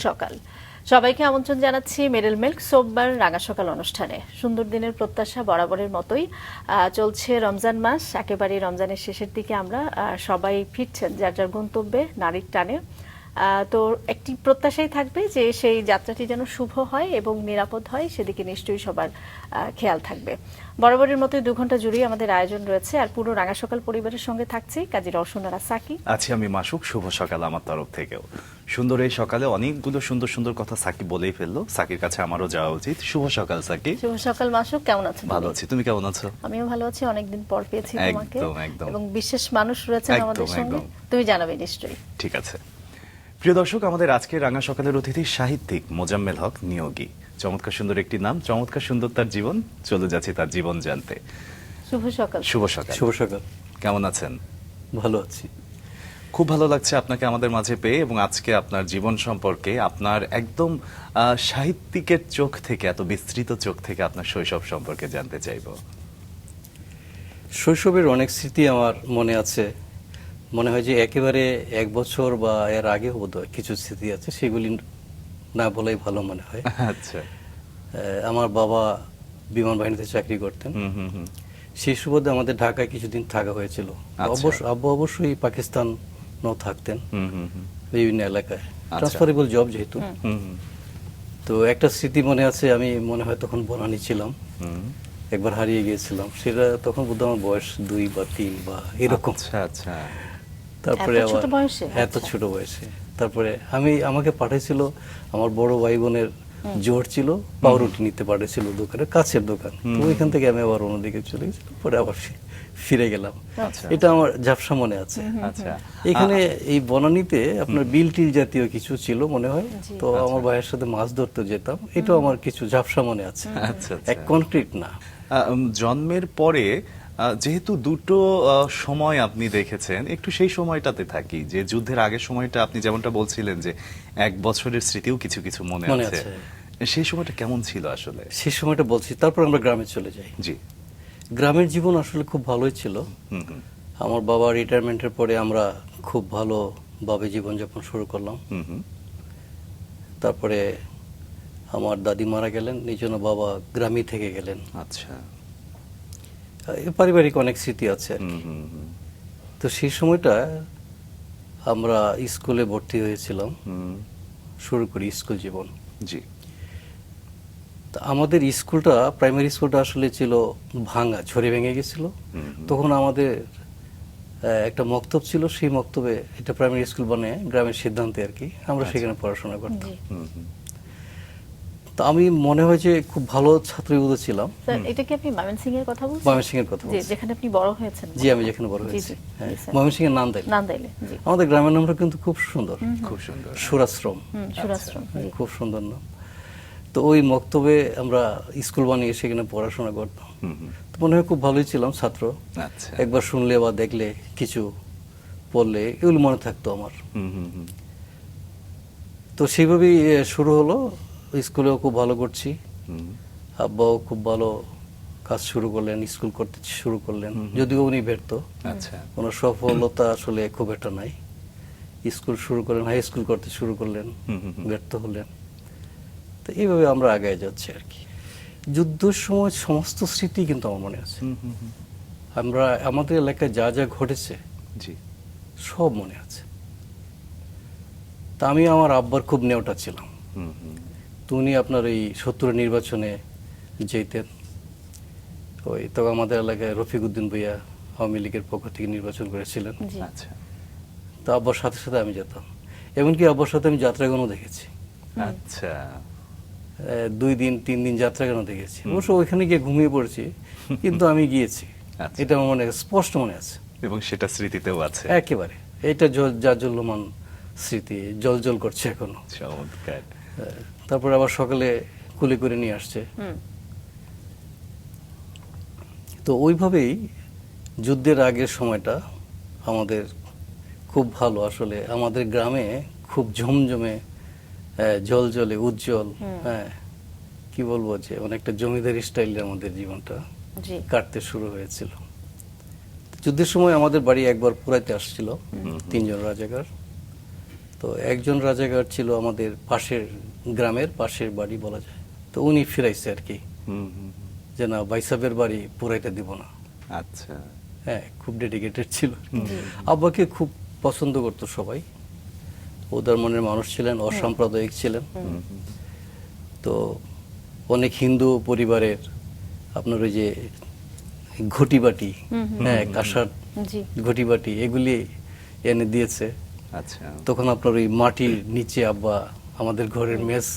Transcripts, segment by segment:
সকাল। সবাইকে আমন্ত্রণ জানাচ্ছি মেরিল মিল্ক সোমবার রাঙা সকাল অনুষ্ঠানে। সুন্দর দিনের প্রত্যাশা বরাবরের মতোই চলছে রমজান মাস। একেবারে রমজানের শেষের দিকে আমরা সবাই ফিরছেন যার যার গন্তব্যে নারীর টানে। তো একটি প্রত্যাশাই থাকবে যে সেই যাত্রাটি যেন শুভ হয় এবং নিরাপদ হয়, সেদিকে নিশ্চয়ই সবার খেয়াল থাকবে। বরাবরের মতোই 2 ঘন্টা জুড়ে আমাদের আয়োজন রয়েছে, আর পুরো রাঙা সকাল পরিবারের সঙ্গে থাকছি কাজী রওশন আর সাকি। আছি আমি মাসুক। শুভ সকাল আমার তরফ থেকেও। সুন্দর এই সকালে অনেকগুলো সুন্দর সুন্দর কথা সাকি বলেই ফেললো। সাকির কাছে আমারও যাওয়া উচিত। শুভ সকাল সাকি। শুভ সকাল মাসুক, কেমন আছো? ভালো আছি, তুমি কেমন আছো? আমিও ভালো আছি, অনেকদিন পর পেয়েছি তোমাকে। একদম। এবং বিশেষ মানুষ রয়েছেন আমাদের সঙ্গে, তুমি জানাবে নিশ্চয়ই। ঠিক আছে। প্রিয় দর্শক, আমাদের আজকের রাঙা সকালের অতিথি সাহিত্যিক মোজাম্মেল হক নিয়োগী। চমৎকার সুন্দর একটি নাম, চমৎকার সুন্দর তার জীবন। চলে যাচ্ছি তার জীবন জানতে। শুভ সকাল। শুভ সকাল। শুভ সকাল। কেমন আছেন? ভালো আছি। খুব ভালো লাগছে আপনাকে আমাদের মাঝে পেয়ে, এবং আজকে আপনার জীবন সম্পর্কে, আপনার একদম সাহিত্যিকের চোখ থেকে, এত বিস্তৃত চোখ থেকে আপনার শৈশব সম্পর্কে জানতে চাইব। শৈশবের অনেক স্মৃতি আমার মনে আছে। মনে হয় যে একেবারে 1 বছর বা এর আগে বোধহয় কিছু স্মৃতি আছে, সেগুলি না বলাই ভালো মনে হয়। আচ্ছা। আমার বাবা বিমান বাহিনীতে চাকরি করতেন। সেই সুবাদে আমাদের ঢাকায় কিছুদিন থাকা হয়েছিল। আব্বু অবশ্যই পাকিস্তানও থাকতেন বিভিন্ন এলাকায়, ট্রান্সফারেবল জব যেহেতু। তো একটা স্মৃতি মনে আছে, আমি মনে হয় তখন বনানী ছিলাম, একবার হারিয়ে গিয়েছিলাম। সেটা তখন বোধ আমার বয়স 2 বা 3 বা এরকম। আচ্ছা। তারপরে এত ছোট বয়সে তারপরে আমাকে পাঠাইছিল আমার বড় ভাই বোনের জোর ছিল, পাউরুটি নিতে পাঠিয়েছিল দোকানে, কাছের দোকান। তো ওইখান থেকে আমি আবার অন্যদিকে চলে গেছি, পরে আবার ফিরে গেলাম। এটা আমার ঝাপসা মনে আছে। এখানে এই বনানীতে আপনার বিল টিল জাতীয় কিছু ছিল মনে হয়, তো আমার ভাইয়ের সাথে মাছ ধরতে যেতাম। এটাও আমার কিছু ঝাপসা মনে আছে, এক কনক্রিট না। জন্মের পরে যেহেতু দুটো সময় আপনি দেখেছেন, একটু সেই সময়টাতে থাকি, যে যুদ্ধের আগের সময়টা আপনি যেমনটা বলছিলেন যে 1 বছরের স্মৃতিও কিছু কিছু মনে আছে। সেই সময়টা কেমন ছিল আসলে? সেই সময়টা বলছি, তারপর আমরা গ্রামে চলে যাই। জি। গ্রামের জীবন আসলে খুব ভালোই ছিল। আমার বাবা রিটায়ারমেন্টের পরে আমরা খুব ভালোভাবে জীবনযাপন শুরু করলাম। তারপরে আমার দাদি মারা গেলেন, এই জন্য বাবা গ্রামে থেকে গেলেন। আচ্ছা। পারিবারিক অনেক স্মৃতি আছে। তো সেই সময়টা আমরা স্কুলে ভর্তি হয়েছিলাম, শুরু করি স্কুল জীবন। জি। আমাদের স্কুলটা, প্রাইমারি স্কুলটা আসলে ছিল ভাঙা, ঝরে ভেঙে গেছিল। তখন আমাদের একটা মক্তব ছিল, সেই মক্তবে এটা প্রাইমারি স্কুল বানিয়ে গ্রামের সিদ্ধান্তে আর কি আমরা সেখানে পড়াশোনা করতাম। তো আমি মনে হয় যে খুব ভালো ছাত্রীবোধ ছিলাম। এটা কি আপনি ময়মনসিংহ এর কথা বলছেন? ময়মনসিংহ এর কথা বলছি, যেখানে আপনি বড় হয়েছেন। জি, আমি যেখানে বড় হয়েছি। ময়মনসিংহ এর নান্দাইলে। আমাদের গ্রামের নামটা কিন্তু খুব সুন্দর, খুব সুন্দর, সুরাশ্রম। খুব সুন্দর নাম। তো ওই মক্তবে আমরা স্কুল বানিয়ে সেখানে পড়াশোনা করতাম। তো মনে হয় খুব ভালোই ছিলাম ছাত্র। একবার শুনলে বা দেখলে, কিছু পড়লে এগুলো মনে থাকতো আমার। তো সেইভাবেই শুরু হলো। স্কুলেও খুব ভালো করছি, আব্বাও খুব ভালো কাজ শুরু করলেন, স্কুল করতে শুরু করলেন, যদিও উনি ব্যর্থ। কোনো সফলতা আসলে খুব একটা নাই। স্কুল শুরু করলেন, হাই স্কুল করতে শুরু করলেন, ব্যর্থ হলেন। তো এইভাবে আমরা আগায় যাচ্ছি আর কি। যুদ্ধের সময় সমস্ত স্মৃতি কিন্তু আমার মনে আছে। আমাদের এলাকায় যা যা ঘটেছে সব মনে আছে। তা আমি আমার আব্বার খুব নেওটা ছিলাম। তো উনি আপনার এই 70 নির্বাচনে যেতেন। ওই তো আমাদের এলাকায় রফিক উদ্দিন ভূঁইয়া আওয়ামী লীগের পক্ষ থেকে নির্বাচন করেছিলেন। তো আব্বার সাথে সাথে আমি যেতাম, এমনকি আব্বার সাথে আমি যাত্রাগানও দেখেছি। 2 দিন 3 দিন যাত্রাগানও দেখেছি। অবশ্য ওইখানে গিয়ে ঘুমিয়ে পড়েছি, কিন্তু আমি গিয়েছি। এটা আমার মনে স্পষ্ট মনে আছে, এবং সেটা স্মৃতিতেও আছে একেবারে। এটা জাজ্জল্যমান স্মৃতি, জল করছে এখনো। চমৎকার। তারপরে আবার সকালে কুলে করে নিয়ে আসছে। তো ওইভাবেই যুদ্ধের আগের সময়টা আমাদের খুব ভালো। আসলে আমাদের গ্রামে খুব ঝমঝমে, জলে উজ্জ্বল, কি বলবো, যে অনেকটা জমিদারি স্টাইলে আমাদের জীবনটা কাটতে শুরু হয়েছিল। যুদ্ধের সময় আমাদের বাড়ি একবার পুরাইতে আসছিল 3 জন রাজাকার। তো একজন রাজাকার ছিল আমাদের পাশের গ্রামের পাশের বাড়ি বলা যায়, তো উনি ফিরাইছে আর কি, হুম, হুম, যে না ভাইসাবের বাড়ি পুরাইতে দিব না। আচ্ছা। হ্যাঁ, খুব ডেডিকেটেড ছিল। আব্বাকে খুব পছন্দ করতো সবাই, উদার মনের মানুষ ছিলেন, অসাম্প্রদায়িক ছিলেন। তো অনেক হিন্দু পরিবারের আপনার ওই যে ঘটিবাটি, হ্যাঁ কাঁসার জি ঘটিবাটি এগুলি এনে দিয়েছে। আচ্ছা। তখন আপনার ওই মাটির নিচে আব্বা আমাদের ঘরের মেস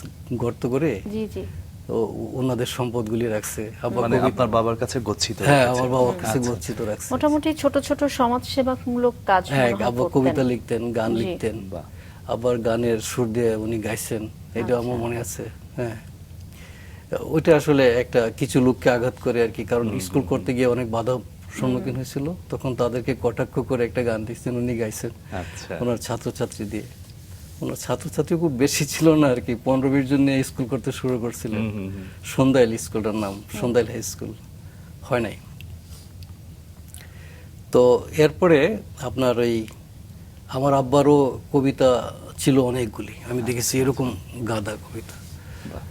গর্ত করে জি জি তো ওনাদের সম্পদগুলি রাখছে। আব্বা মানে কবি- আপনার বাবার কাছে গচ্ছিত হ্যাঁ, রেখেছেন। আমার বাবার কাছে আচ্ছা, গচ্ছিত রাখছে। মোটামুটি ছোট ছোট সমাজসেবামূলক কাজ হ্যাঁ, মনে হয় আব্বা করতেন। কবিতা লিখতেন, গান জি। লিখতেন, বাহ। আবার গানের সুর দিয়ে উনি গাইছেন, এটা আমার আচ্ছা। মনে আছে। হ্যাঁ, ওইটা আসলে একটা কিছু লোককে আঘাত করে আর কি, কারণ স্কুল করতে গিয়ে অনেক বাধা সম্মুখীন হয়েছিল, তখন তাদেরকে কটাক্ষ করে একটা গান দিচ্ছেন, উনি গাইছেন আচ্ছা। ওনার ছাত্রছাত্রী দিয়ে। ওনার ছাত্রছাত্রী খুব বেশি ছিল না আর কি, 15-20 জন নিয়ে স্কুল করতে শুরু করছিলেন। সন্ধ্যাইল স্কুলটার নাম সন্ধ্যাইল হাই স্কুল, হয় নাই। তো এরপরে আপনার ওই আমার আব্বারও কবিতা ছিল অনেকগুলি, আমি দেখেছি এরকম গাদা কবিতা, বাহ।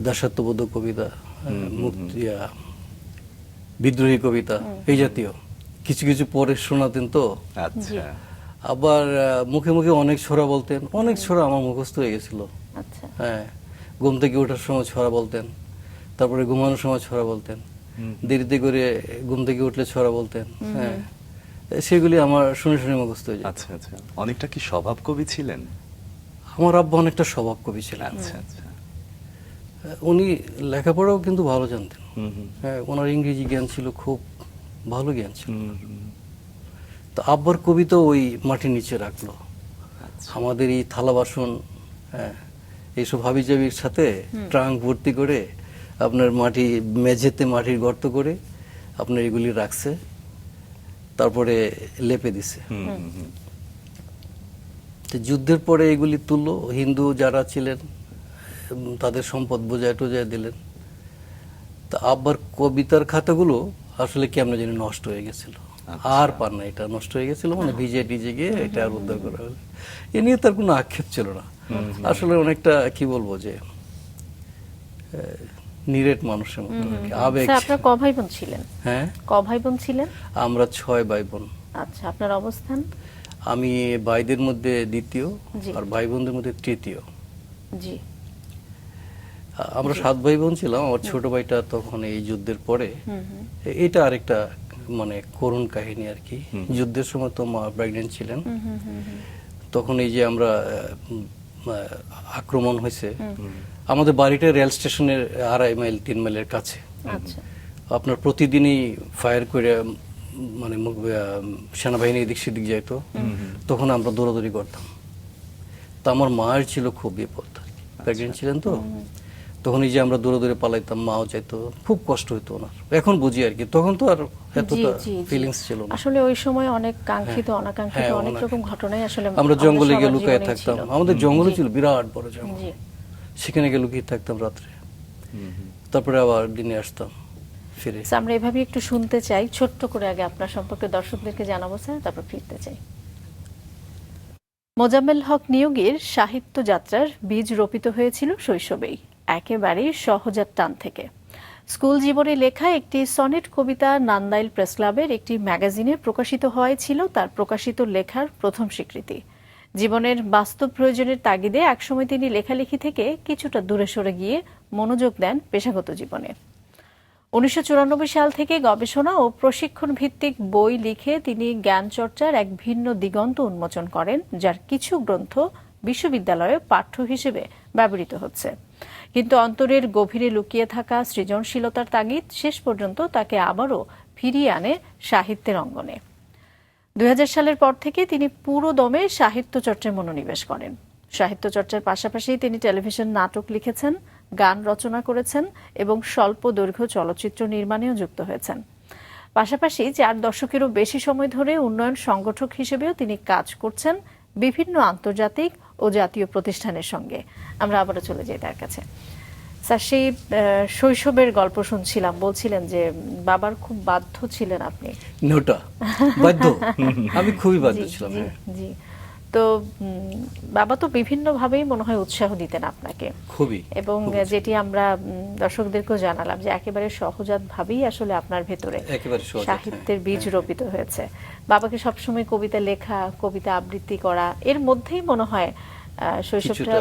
দেশাত্মবোধক কবিতা, বিদ্রোহী কবিতা, এই জাতীয় কিছু কিছু পরে শোনাতেন। তো আচ্ছা। আবার মুখে মুখে অনেক ছড়া বলতেন, অনেক ছড়া আমার মুখস্থ হয়ে গেছিল। আচ্ছা হ্যাঁ, ঘুম থেকে ওঠার সময় ছড়া বলতেন, তারপরে ঘুমানোর সময় ছড়া বলতেন, দেরিতে করে ঘুম থেকে উঠলে ছড়া বলতেন। হ্যাঁ, সেগুলি আমার শুনে শুনে মুখস্থ হয়ে যেত। আচ্ছা আচ্ছা। অনেকটা কি স্বভাব কবি ছিলেন? আমার আব্বা অনেকটা স্বভাব কবি ছিলেন। আচ্ছা আচ্ছা। উনি লেখাপড়াও কিন্তু ভালো জানতেন। হুম, হুম, হ্যাঁ, ওনার ইংরেজি জ্ঞান ছিল, খুব ভালো জ্ঞান ছিল। হুম, হুম। তো আব্বার কবিতা ওই মাটির নিচে রাখলো। আচ্ছা। আমাদের এই থালা বাসন, হ্যাঁ, এইসব হাবিজাবির সাথে ট্রাঙ্ক ভর্তি করে আপনার মাটি মেঝেতে মাটির গর্ত করে আপনার এগুলি রাখছে, তারপরে লেপে দিছে। হুম, হুম, হুম। তো যুদ্ধের পরে এগুলি তুললো, হিন্দু যারা ছিলেন তাদের সম্পদ বোঝায় টোজায় দিলেন। তা আব্বার কবিতার খাতাগুলো আসলে কেমন জানি নষ্ট হয়ে গেছিল, আর পার না, এটা নষ্ট হয়ে গেছিল, মানে ভিজে টিজে গিয়ে এটা আর উদ্ধার করা হলো। এ নিয়ে তার কোনো আক্ষেপ ছিল না। আসলে অনেকটা কি বলবো যে নিরেট মানুষের মতো আর কি, আবেগ। স্যার আপনার ক ভাই বোন ছিলেন? হ্যাঁ, ক ভাই বোন ছিলেন? আমরা 6 ভাই বোন। আচ্ছা, আপনার অবস্থান? আমি ভাইদের মধ্যে দ্বিতীয়, জি। আর ভাই বোনদের মধ্যে তৃতীয়। জি আমরা 7 ভাই বোন ছিলাম। আমার ছোট ভাইটা তখন এই যুদ্ধের পরে, এটা আরেকটা মানে করুণ কাহিনী আর কি। যুদ্ধের সময় তো মা প্রেগনেন্ট ছিলেন, তখন এই যে আমরা আক্রমণ হয়েছে, আমাদের বাড়িটা রেল স্টেশনের 2.5 মাইল 3 মাইলের কাছে। আচ্ছা আপনার প্রতিদিনই ফায়ার করে মানে সেনাবাহিনী এদিক সেদিক যাইতো, তখন আমরা দৌড়াদৌড়ি করতাম। তো আমার মায়ের ছিল খুব বিপদ, প্রেগনেন্ট ছিলেন তো, তখন এই যে আমরা দৌড়ে দৌড়ে পালাইতাম, মাও চাইতো, খুব কষ্ট হতো ওনার। এখন বুঝি আর কি, তখন তো আর এতটা জি, জি। ফিলিংস ছিল না। আসলে ওই সময় অনেক কাঙ্ক্ষিত অনাকাঙ্ক্ষিত হ্যাঁ, অনেক রকম ঘটনাই আসলে আমরা জঙ্গলে গিয়ে সবার লুকায় জীবনেই থাকতাম, ছিল। আমাদের জঙ্গলে ছিল বিরাট বড় জঙ্গল, জি সেখানে গিয়ে লুকিয়ে থাকতাম রাত্রে, তারপরে আবার দিনে আসতাম ফিরে। স্যার, আমরা এভাবে একটু শুনতে চাই, ছোট্ট করে আগে আপনার সম্পর্কে দর্শকদেরকে জানাবো স্যার, তারপর ফিরতে চাই। মোজাম্মেল হক নিয়োগীর সাহিত্য যাত্রার বীজ রোপিত হয়েছিল শৈশবেই, একেবারেই সহজাত টান থেকে। স্কুল জীবনে লেখা একটি সনেট কবিতা নান্দাইল প্রেস ক্লাবের একটি ম্যাগাজিনে প্রকাশিত হয়েছিল তার প্রকাশিত লেখার প্রথম স্বীকৃতি। জীবনের বাস্তব প্রয়োজনের তাগিদে একসময় তিনি লেখালেখি থেকে কিছুটা দূরে সরে গিয়ে মনোযোগ দেন পেশাগত জীবনে। 1994 সাল থেকে গবেষণা ও প্রশিক্ষণ ভিত্তিক বই লিখে তিনি জ্ঞান চর্চার এক ভিন্ন দিগন্ত উন্মোচন করেন, যার কিছু গ্রন্থ বিশ্ববিদ্যালয়ে পাঠ্য হিসেবে ব্যবহৃত হচ্ছে। কিন্তু অন্তরের গভীরে লুকিয়ে থাকা সৃজনশীলতার তাগিদ শেষ পর্যন্ত তাকে আবারও ফিরিয়ে আনে সাহিত্যের অঙ্গনে। 2000 সালের পর থেকে তিনি পুরো দমে সাহিত্য চর্চায় মনোনিবেশ করেন। সাহিত্য চর্চার পাশাপাশি তিনি টেলিভিশন নাটক লিখেছেন, গান রচনা করেছেন এবং স্বল্প দৈর্ঘ্য চলচ্চিত্র নির্মাণেও যুক্ত হয়েছেন। পাশাপাশি 4 দশকেরও বেশি সময় ধরে উন্নয়ন সংগঠক হিসেবেও তিনি কাজ করছেন বিভিন্ন আন্তর্জাতিক ও জাতীয় প্রতিষ্ঠানের সঙ্গে। আমরা আবারও চলে যাই তার কাছে। স্যার, সেই শৈশবের গল্প শুনছিলাম, বলছিলেন যে বাবার খুব বাধ্য ছিলেন আপনি। নোটা বাধ্য, আমি খুবই বাধ্য জি, ছিলাম। জি, হ্যাঁ। জি। তো বাবা তো বিভিন্নভাবেই মনে হয় উৎসাহ দিতেন আপনাকে, খুবই এবং যেটি আমরা দর্শকদেরকেও জানালাম যে একেবারে সহজাত ভাবেই আসলে আপনার ভেতরে একেবারে সহজাত, সাহিত্যের বীজ রোপিত হয়েছে। বাবাকে সবসময় কবিতা লেখা, কবিতা আবৃত্তি করা, এর মধ্যেই মনে হয় শৈশবটা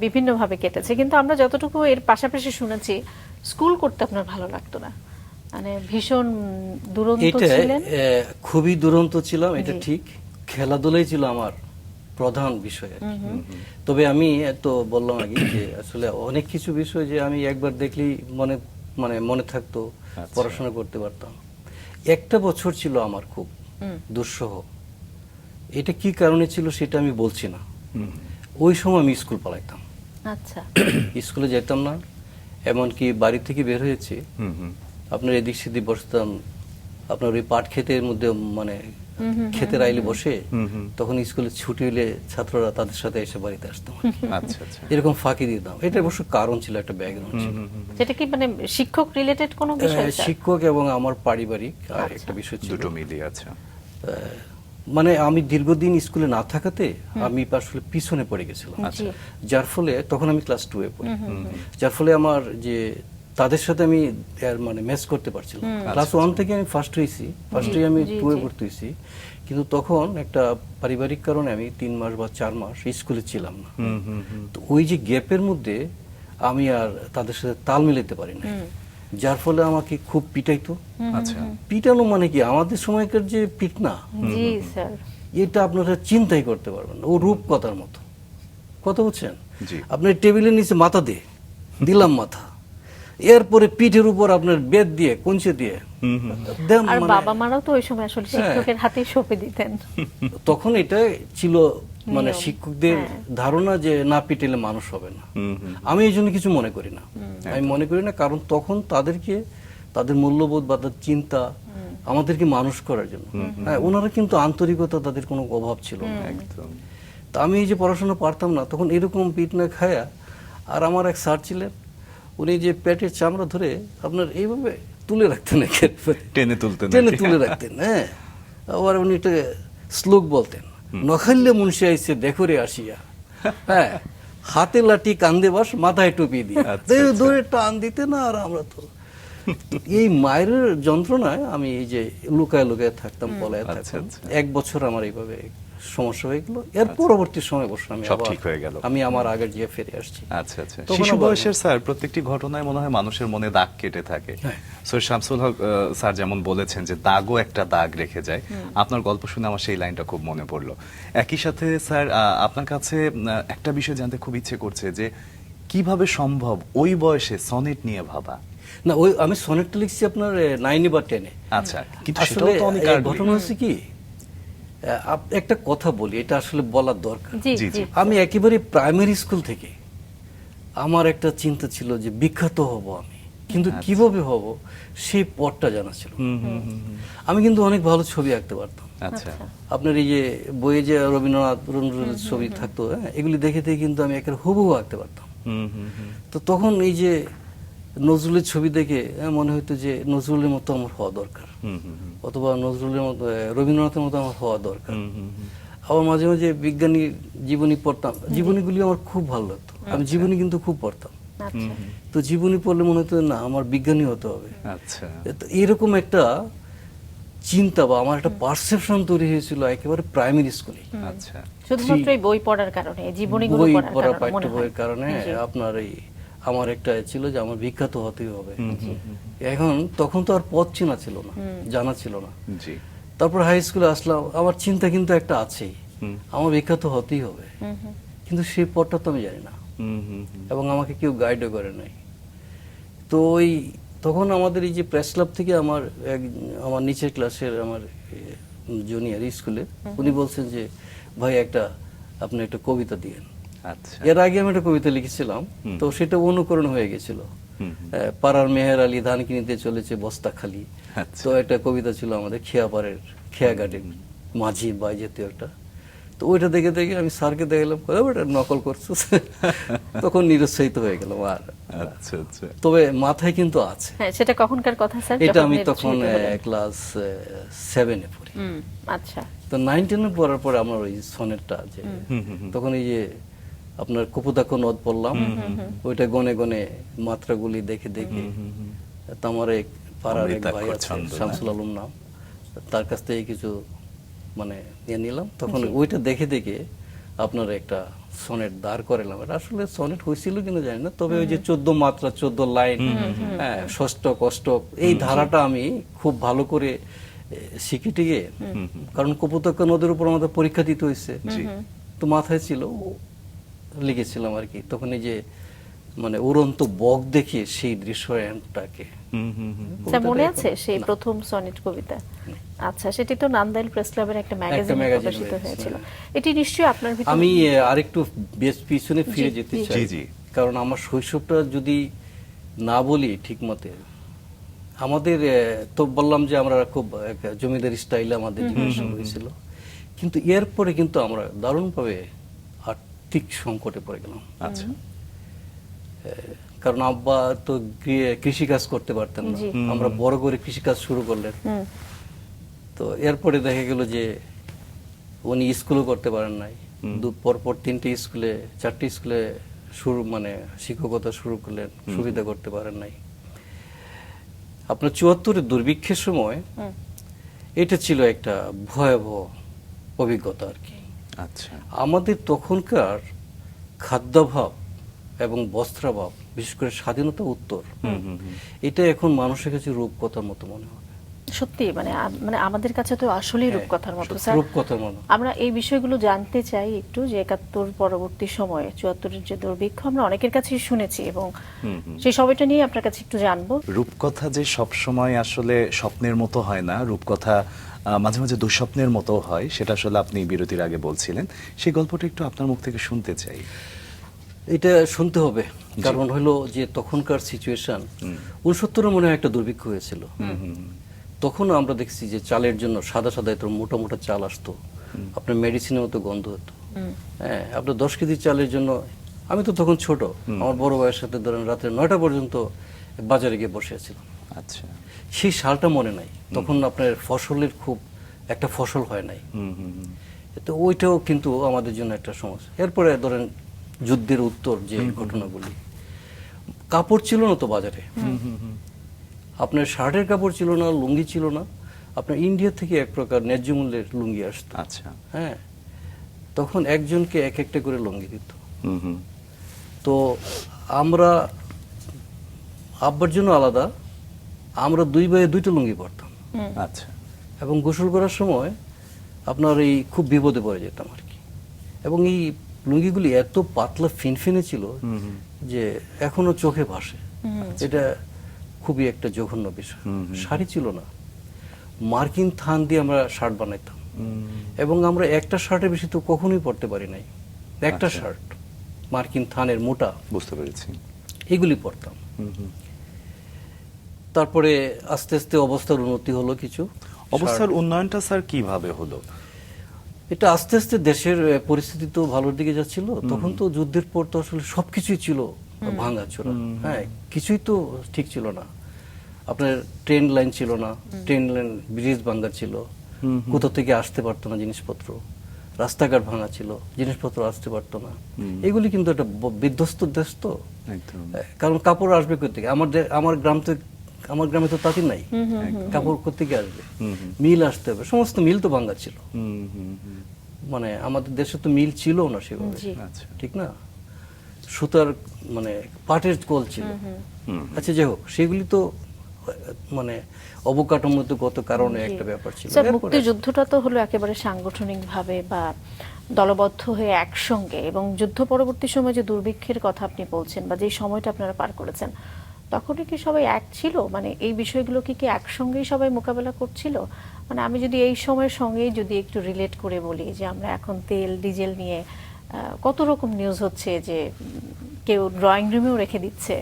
বিভিন্নভাবে কেটেছে। কিন্তু আমরা যতটুকু এর পাশাপাশি শুনেছি, স্কুল করতে আপনার ভালো লাগতো না, মানে ভীষণ দুরন্ত এটা ছিলেন। খুবই দুরন্ত ছিলাম, এটা ঠিক। খেলাধুলাই ছিল আমার প্রধান বিষয় আর কি। তবে আমি তো বললাম আগে যে আসলে অনেক কিছু বিষয় যে আমি একবার দেখলেই মনে থাকতো, পড়াশোনা করতে পারতাম। একটা বছর ছিল আমার খুব দুঃসহ। এটা কি কারণে ছিল সেটা আমি বলছি না। ওই সময় আমি স্কুল পালাইতাম, আচ্ছা, স্কুলে যেতাম না, এমনকি বাড়ি থেকে বের হয়েছে আপনার এদিক সেদিক বসতাম, আপনার ওই পাট ক্ষেতের মধ্যে, মানে ক্ষেতের আইলে বসে, তখন স্কুলে ছুটি হলে ছাত্ররা তাদের সাথে এসে বাড়িতে আসতাম, আচ্ছা আচ্ছা। এরকম ফাঁকি দিতাম। এটা অবশ্য কারণ ছিল, একটা ব্যাকগ্রাউন্ড ছিল। যেটা কি মানে শিক্ষক রিলেটেড কোনো বিষয়, স্যার? শিক্ষক এবং আমার পারিবারিক আর একটা বিষয় ছিল, দুটো মিলিয়ে আছে। মানে আমি দীর্ঘদিন স্কুলে না থাকাতে আমি আসলে পিছনে পড়ে গেছিলাম, জি। যার ফলে তখন আমি ক্লাস 2 এ পড়ি, যার ফলে আমার যে তাদের সাথে আমি মানে ম্যাচ করতে পারছিলাম। ক্লাস 1 থেকে আমি ফার্স্ট হয়েছি, ফার্স্টে আমি 2 এ ভর্তি হয়েছি, কিন্তু তখন একটা পারিবারিক কারণে আমি 3 মাস বা 4 মাস স্কুলে ছিলাম না। তো ওই যে গ্যাপের মধ্যে আমি আর তাদের সাথে তাল মিলাতে পারি না, যার ফলে আমাকে খুব পিটাইতো। আচ্ছা, পিটানো মানে কি, আমাদের সময়কার যে পিট না, জি স্যার, এটা আপনারা চিন্তাই করতে পারবেন না। ও রূপ কথার মতো কথা, বুঝছেন? জি। আপনার টেবিলের নিচে মাথা দিলাম মাথা, এরপরে পিঠের উপর আপনার বেদ দিয়ে, কঞ্চে দিয়ে দেন। আর মানে বাবা মারাও তো ওই সময় আসলে শিক্ষকের হাতেই সঁপে দিতেন। তখন এটা ছিল মানে শিক্ষকদের ধারণা যে না পিটেলে মানুষ হবে না। আমি এই জন্য কিছু মনে করি না, আমি মনে করি না, কারণ তখন তাদেরকে তাদের মূল্যবোধ বা তাদের চিন্তা আমাদেরকে মানুষ করার জন্য, হ্যাঁ, ওনারা কিন্তু আন্তরিকতা তাদের কোনো অভাব ছিল না একদম। তা আমি এই যে পড়াশোনা পারতাম না, তখন এরকম পিট না খায়া, আর আমার এক স্যার ছিলেন, উনি যে পেটের চামড়া ধরে আপনার এইভাবে তুলে রাখতেন, টেনে তুলতেন, টেনে তুলে রাখতেন, হ্যাঁ। আবার উনি একটা শ্লোক বলতেন, নখাইলে মুন্সি আইছে দেখো রে আসিয়া, হ্যাঁ, হাতে লাঠি কান্দে বাস মাথায় টুপি দিয়ে ধরে টান দিতে না। আর আমরা তো এই মায়ের যন্ত্রণায় আমি এই যে লুকায় লুকায় থাকতাম, পলায় থাকতাম। 1 বছর আমার এইভাবে সমস্যা হয়ে গেল। এর পরবর্তী সময় বসে আমি সব ঠিক হয়ে গেল, আমি আমার আগের যে ফিরে আসছি। আচ্ছা আচ্ছা। শিশু বয়সের স্যার প্রত্যেকটি ঘটনায় মনে হয় মানুষের মনে দাগ কেটে থাকে। সৈয়দ শামসুল হক স্যার যেমন বলেছেন যে দাগও একটা দাগ রেখে যায়, আপনার গল্প শুনে আমার সেই লাইনটা খুব মনে পড়লো। একই সাথে স্যার আপনার কাছে একটা বিষয় জানতে খুব ইচ্ছে করছে যে কিভাবে সম্ভব ওই বয়সে সনেট নিয়ে ভাবা? না, ওই আমি সনেটটা লিখছি আপনার 9 বা 10 এ। আচ্ছা, কিন্তু আসলে সেটাও তো অনেক আগে। ঘটনা হচ্ছে কি, একটা কথা বলি, এটা আসলে বলার দরকার। জি জি, জি। আমি একেবারে প্রাইমারি স্কুল থেকে আমার একটা চিন্তা ছিল যে বিখ্যাত হব আমি, কিন্তু কিভাবে হব সেই পথটা জানা ছিল না। আমি কিন্তু অনেক ভালো ছবি আঁকতে পারতাম। আচ্ছা, আপনার এই যে বইয়ে যে রবীন্দ্রনাথ ছবি থাকতো, হ্যাঁ, এগুলি দেখে দেখে কিন্তু আমি একেবারে হুবহু আঁকতে পারতাম। তো তখন এই যে নজরুলের ছবি দেখে মনে হতো যে নজরুলের মতো আমার হওয়া দরকার, অথবা নজরুলের মতো, রবীন্দ্রনাথের মতো আমার হওয়া দরকার। আবার মাঝে মাঝে বিজ্ঞানী জীবনী পড়তাম, জীবনীগুলি আমার খুব ভালো লাগতো, আমি জীবনী কিন্তু খুব পড়তাম। আচ্ছা, তো জীবনী পড়লে মনে হতো না আমার বিজ্ঞানী হতে হবে। আচ্ছা, তো এরকম একটা চিন্তা বা আমার একটা পারসেপশন তৈরি হয়েছিল একেবারে প্রাইমারি স্কুলে। আচ্ছা। শুধুমাত্র এই বই পড়ার কারণে, জীবনীগুলো বই পড়ার পড়া, কারণে পাঠ্য মনে হয়। বইয়ের কারণে আপনার এই আমার একটা ছিল যে আমার বিখ্যাত হতেই হবে। এখন তখন তো আর পথ চেনা ছিল না, জানা ছিল না। জি। তারপর হাই স্কুলে আসলাম, আমার চিন্তা কিন্তু একটা আছেই, আমার বিখ্যাত হতেই হবে, কিন্তু সেই পথটা তো আমি জানি না, এবং আমাকে কেউ গাইডও করে নাই। তো ওই তখন আমাদের এই যে প্রেস ক্লাব থেকে আমার নিচের ক্লাসের আমার জুনিয়র স্কুলে, উনি বলছেন যে ভাই আপনি একটা কবিতা দিয়েন। আচ্ছা। এর আগে আমি একটা কবিতা লিখেছিলাম, তো সেটা অনুকরণ হয়ে গেছিল। পাড়ার মেহের আলী ধান কিনতে চলেছে বস্তা খালি, তো একটা কবিতা ছিল আমাদের খেয়াপাড়ের খেয়াঘাটের মাঝি বা জাতীয় একটা। তো ওইটা দেখে দেখে আমি স্যারকে দেখলাম, ওটা নকল করছো। তখন নিরুৎসাহিত হয়ে গেলাম। আর আচ্ছা আচ্ছা। তবে মাথায় কিন্তু আছে। হ্যাঁ, সেটা কখনকার কথা স্যার? এটা আমি তখন ক্লাস 7 এ পড়ি। আচ্ছা। তো 9-10 পড়ার পরে আমার ওই সনেটটা যে তখন এই যে আপনার কপুতাক্ষ নদ পড়লাম, ওইটা গনে গনে মাত্রাগুলি দেখে দেখে তো আমার এক পাড়ার এক ভাই আছে শামসুল আলম নাম, তার কাছ থেকে কিছু মানে নিয়ে নিলাম, তখন ওইটা দেখে দেখে আপনার একটা সনেট দাঁড় করালাম। এটা আসলে সনেট হয়েছিল কিনা জানি না, তবে ওই যে 14 মাত্রা 14 লাইন, হ্যাঁ, ষষ্ঠক অষ্টক, এই ধারাটা আমি খুব ভালো করে শিখে টিকে, কারণ কপোতাক্ষ নদীর উপর আমাদের পরীক্ষা দিতে হয়েছে, তো মাথায় ছিল, লিখেছিলাম আর কি। তখন এই যে মানে উড়ন্ত বক দেখে সেই দৃশ্যায়নটাকে স্যার মনে আছে সেই প্রথম সনেট কবিতা? আচ্ছা, সেটি তো নান্দাইল প্রেস ক্লাবের একটা ম্যাগাজিনে প্রকাশিত হয়েছিল। এটি নিশ্চয়ই আপনার ভিতরে। আমি আরেকটু বেশ পিছনে ফিরে যেতে চাই, কারণ আমার শৈশবটা যদি না বলি ঠিক মতে, আমাদের তো বললাম যে আমরা খুব জমিদারি স্টাইলে আমাদের জীবন হয়েছিল, কিন্তু এরপরে কিন্তু আমরা দারুণভাবে আর্থিক সংকটে পড়ে গেলাম। আচ্ছা, কারণ আব্বা তো কৃষি কাজ করতে পারতেন না, আমরা বড় করে কৃষি কাজ শুরু করলেন। তো এরপরে দেখা গেল যে উনি স্কুলও করতে পারেন নাই, পরপর 3টে স্কুলে 4টে স্কুলে শুরু মানে শিক্ষকতা শুরু করলেন, সুবিধা করতে পারেন নাই। আপনার 74-এর দুর্ভিক্ষের সময় এটা ছিল একটা ভয়াবহ অভিজ্ঞতা আর কি। আচ্ছা, আমাদের তখনকার খাদ্যাভাব এবং বস্ত্রাভাব, বিশেষ করে স্বাধীনতা উত্তর, এটা এখন মানুষের কাছে রূপকথার মতো মনে হবে। সত্যি মানে মানে আমাদের কাছে তো আসলেই রূপকথার মতো। স্যার, রূপকথার মতো আমরা এই বিষয়গুলো জানতে চাই একটু, যে 71 পরবর্তী সময়ে 74-এর যে দুর্ভিক্ষ আমরা অনেকের কাছেই শুনেছি, এবং সেই সময়টা নিয়ে আপনার কাছে একটু জানবো। রূপকথা যে সব সময় আসলে স্বপ্নের মতো হয় না, রূপকথা মাঝে মাঝে দুঃস্বপ্নের মতো হয়, সেটা আসলে আপনি বিরতির আগে বলছিলেন। সেই গল্পটা একটু আপনার মুখ থেকে শুনতে চাই। এটা শুনতে হবে, কারণ হলো যে তখনকার সিচুয়েশন, 69-এ মনে হয় একটা দুর্ভিক্ষ হয়েছিল। তখন আমরা দেখছি যে চালের জন্য সাদা সাদা এত মোটা মোটা চাল আসতো, আপনার মেডিসিনের মতো গন্ধ হতো। হ্যাঁ, আপনার 10 কেজি চালের জন্য, আমি তো তখন ছোট, আমার বড় ভাইয়ের সাথে ধরেন রাত্রে 9টা পর্যন্ত বাজারে গিয়ে বসে আছিলাম। আচ্ছা, সেই সালটা মনে নাই, তখন আপনার ফসলের খুব একটা ফসল হয় নাই, তো ওইটাও কিন্তু আমাদের জন্য একটা সমস্যা। এরপরে ধরেন যুদ্ধের উত্তর যে ঘটনাগুলি, কাপড় ছিল না তো বাজারে, আপনার শার্টের কাপড় ছিল না, লুঙ্গি ছিল না, আপনার ইন্ডিয়া থেকে এক প্রকার ন্যায্য মূল্যের লুঙ্গি আসতো। আচ্ছা, হ্যাঁ, তখন একজনকে এক একটা করে লুঙ্গি দিত। তো আমরা আব্বার জন্য আলাদা, আমরা 2 ভাইয়ে 2টা লুঙ্গি পরতাম। আচ্ছা, এবং গোসল করার সময় আপনার এই খুব বিপদে পড়ে যেতাম আর কি। এবং এই লুঙ্গিগুলি এত পাতলা ফিনফিনে ছিল যে এখনো চোখে ভাসে। এটা খুবই একটা জঘন্য বিষয়। শাড়ি ছিল না, মার্কিন থান দিয়ে আমরা শার্ট বানাইতাম, এবং আমরা একটা শার্টের বেশি তো কখনোই পরতে পারি নাই। একটা শার্ট মার্কিন থানের মোটা, বুঝতে পেরেছি, এগুলি পরতাম। তারপরে আস্তে আস্তে অবস্থার উন্নতি হলো কিছু। অবস্থার উন্নয়নটা স্যার কিভাবে হলো? এটা আস্তে আস্তে দেশের পরিস্থিতি তো ভালোর দিকে যাচ্ছিল। তখন তো যুদ্ধের পর তো আসলে সবকিছুই ছিল ভাঙাচোরা, হ্যাঁ, কিছুই তো ঠিক ছিল না। আপনার ট্রেন লাইন ছিল না, ট্রেন লাইন ব্রিজ ভাঙা ছিল, কোথা থেকে আসতে পারতো না জিনিসপত্র, রাস্তাঘাট ভাঙা ছিল, জিনিসপত্র আসতে পারতো না। এগুলি কিন্তু একটা বিধ্বস্ত দেশ তো, কারণ কাপড় আসবে কোথেকে? আমার গ্রামে তো তাঁতি নাই, কাপড় কোথেকে আসবে? মিল আসতে হবে, সমস্ত মিল তো ভাঙা ছিল। মানে আমাদের দেশে তো মিল ছিল না সেভাবে, ঠিক না? সুতার মানে পাটের কল ছিল। আচ্ছা, যাই হোক, সেগুলি তো মানে অবকাঠামোগত কারণে একটা ব্যাপার ছিল। স্যার, মুক্তিযুদ্ধটা তো হলো একেবারে সাংগঠনিকভাবে বা দলবদ্ধ হয়ে একসঙ্গে, এবং যুদ্ধ পরবর্তী সময় যে দুর্ভিক্ষের কথা আপনি বলছেন বা যে সময়টা আপনারা পার করেছেন, তখনই কি সবাই এক ছিল? মানে এই বিষয়গুলো কি একসঙ্গেই সবাই মোকাবেলা করছিল? মানে আমি যদি এই সময়ের সঙ্গেই যদি একটু রিলেট করে বলি, যে আমরা এখন তেল ডিজেল নিয়ে কত রকম নিউজ হচ্ছে, যে কেউ ড্রয়িং রুমেও রেখে দিচ্ছে,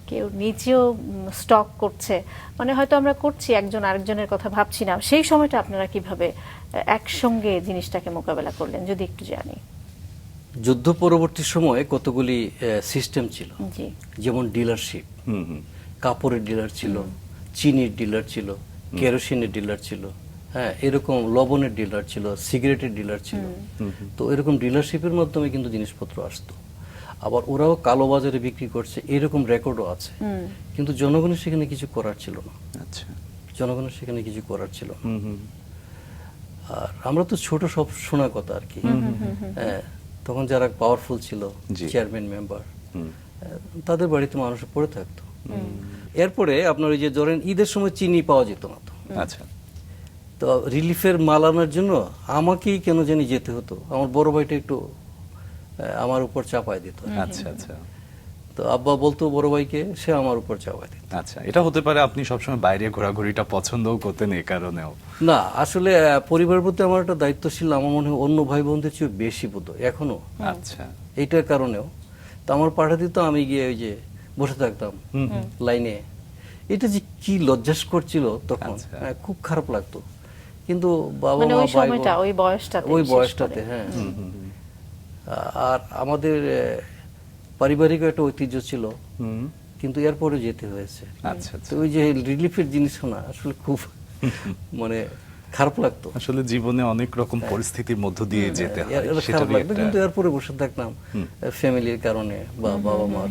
কেউ নিচেও স্টক করছে, মানে হয়তো আমরা করছি, একজন আরেকজনের কথা ভাবছি না। সেই সময়টা আপনারা কিভাবে একসঙ্গে জিনিসটাকে মোকাবেলা করলেন যদি একটু জানি। যুদ্ধ পরবর্তী সময়ে কতগুলি সিস্টেম ছিল, জি, যেমন ডিলারশিপ, কাপড়ের ডিলার ছিল, চিনির ডিলার ছিল, কেরোসিনের ডিলার ছিল, হ্যাঁ, এরকম লবণের ডিলার ছিল, সিগারেটের ডিলার ছিল। তো এরকম ডিলারশিপের মাধ্যমে কিন্তু জিনিসপত্র আসতো। আবার ওরাও কালোবাজারে বিক্রি করছে, এরকম রেকর্ডও আছে। কিন্তু জনগণের সেখানে কিছু করার ছিল না। আচ্ছা। জনগণের সেখানে কিছু করার ছিল না। আর আমরা তো ছোট, সব শোনা কথা আর কি। হ্যাঁ, তখন যারা পাওয়ারফুল ছিল, জি। চেয়ারম্যান মেম্বার, তাদের বাড়িতে মানুষ পড়ে থাকতো। এরপরে আপনার ওই যে ধরেন ঈদের সময় চিনি পাওয়া যেত না তো। আচ্ছা। তো রিলিফের মাল আনার জন্য আমাকেই কেন জানি যেতে হতো। আমার বড় ভাইটা একটু আমার উপর চাপায় দিত। আচ্ছা আচ্ছা তো আব্বা বলতো বড় ভাইকে, সে আমার উপর চাপায় দিত। আচ্ছা, এটা হতে পারে আপনি সবসময় বাইরে ঘোরাঘুরিটা পছন্দও করতেন এই কারণেও। না, আসলে পরিবারের প্রতি আমার একটা দায়িত্বশীল, আমার মনে হয় অন্য ভাই বোনদের চেয়ে বেশি বোধ এখনো। আচ্ছা। এইটার কারণেও তো আমার পাঠা দিত, আমি গিয়ে ওই যে বসে থাকতাম লাইনে। এটা যে কি লজ্জাস করছিল তখন, আচ্ছা। খুব খারাপ লাগতো। কিন্তু বাবা মানে মা ওই ভাই সময়টা, বোন, ওই বয়সটাতে, ওই বিশেষ বয়সটাতে, করে। হ্যাঁ। আর আমাদের পারিবারিক একটা ঐতিহ্য ছিল, হুম। কিন্তু এরপরে যেতে হয়েছে। আচ্ছা তো আচ্ছা। ওই যে রিলিফের জিনিস না, আসলে খুব মানে খারাপ লাগতো। আসলে জীবনে অনেক রকম পরিস্থিতির মধ্য দিয়ে যেতে হয়, খারাপ সেটারই লাগতো, একটা। কিন্তু এরপরে বসে থাকতাম ফ্যামিলির কারণে বা বাবা মার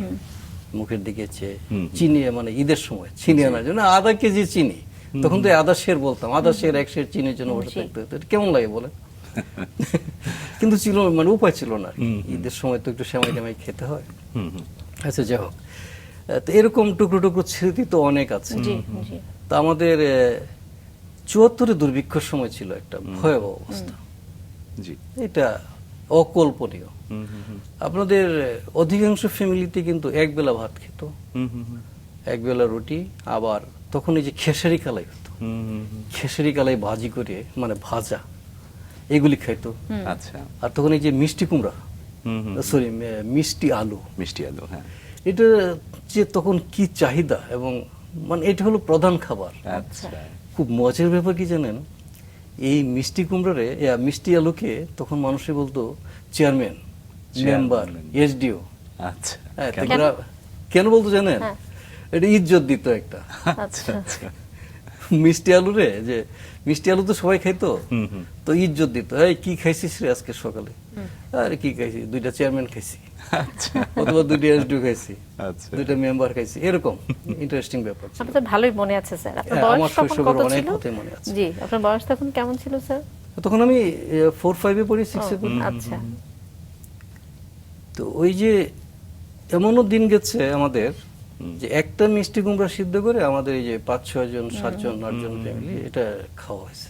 মুখের দিকে চেয়ে চিনি, মানে ঈদের সময় চিনি আনার জন্য 1/2 কেজি চিনি। তখন তো আধা শের বলতাম, আধা শের 1 শের চিনির জন্য বসে থাকতে হতো। এটা কেমন লাগে বলে? কিন্তু ছিল, মানে উপায় ছিল না। ঈদের সময় তো একটু সেমাই টেমাই খেতে হয়। আচ্ছা, যাই হোক, তো এরকম টুকরো টুকরো স্মৃতি তো অনেক আছে। জি জি। তা আমাদের 74-এ দুর্ভিক্ষর সময় ছিল একটা ভয়াবহ অবস্থা। জি। এটা অকল্পনীয়। আপনাদের অধিকাংশ ফ্যামিলিতে কিন্তু একবেলা ভাত খেত, একবেলা রুটি, আবার তখন এই যে খেসারি কালাই হতো, খেসারি কালাই ভাজি করে, মানে ভাজা, এগুলি খাইতো। আচ্ছা। আর তখন এই যে মিষ্টি কুমড়া, সরি মিষ্টি আলু, মিষ্টি আলু, হ্যাঁ। এটা যে তখন কি চাহিদা, এবং মানে এটা হলো প্রধান খাবার। আচ্ছা। খুব মজার ব্যাপার কি জানেন, এই মিষ্টি কুমড়ারে, মিষ্টি আলুকে তখন মানুষে বলতো চেয়ারম্যান, মেম্বার, এসডিও। আচ্ছা। কেন বলতো জানেন? এটা ইজ্জত দিত একটা। আচ্ছা। মিষ্টি আলু রে, যে মিষ্টি আলু তো সবাই খাইতো, তো ইজ্জত দিত। এই কি খাইছিস রে আজকে সকালে? আরে কি খাইছি, 2টা চেয়ারম্যান খাইছি, অথবা 2টা এসডিও খাইছি, আচ্ছা। 2টা মেম্বার খাইছি, এরকম ইন্টারেস্টিং ব্যাপার ছিল। আপনার তো ভালোই মনে আছে স্যার। আপনার হ্যাঁ, বয়স আমার তখন শৈশবের কত অনেক ছিল? কথাই মনে আছে। জি, আপনার বয়স তখন কেমন ছিল স্যার? তখন আমি 4-5-এ পড়ি, 6-এ পড়ি। আচ্ছা। তো ওই যে এমনও দিন গেছে আমাদের, যে একটা মিষ্টি কুমড়া সিদ্ধ করে আমাদের এই যে 5-6 জন, 7 জন, 8 জন ফ্যামিলি এটা খাওয়া হয়েছে।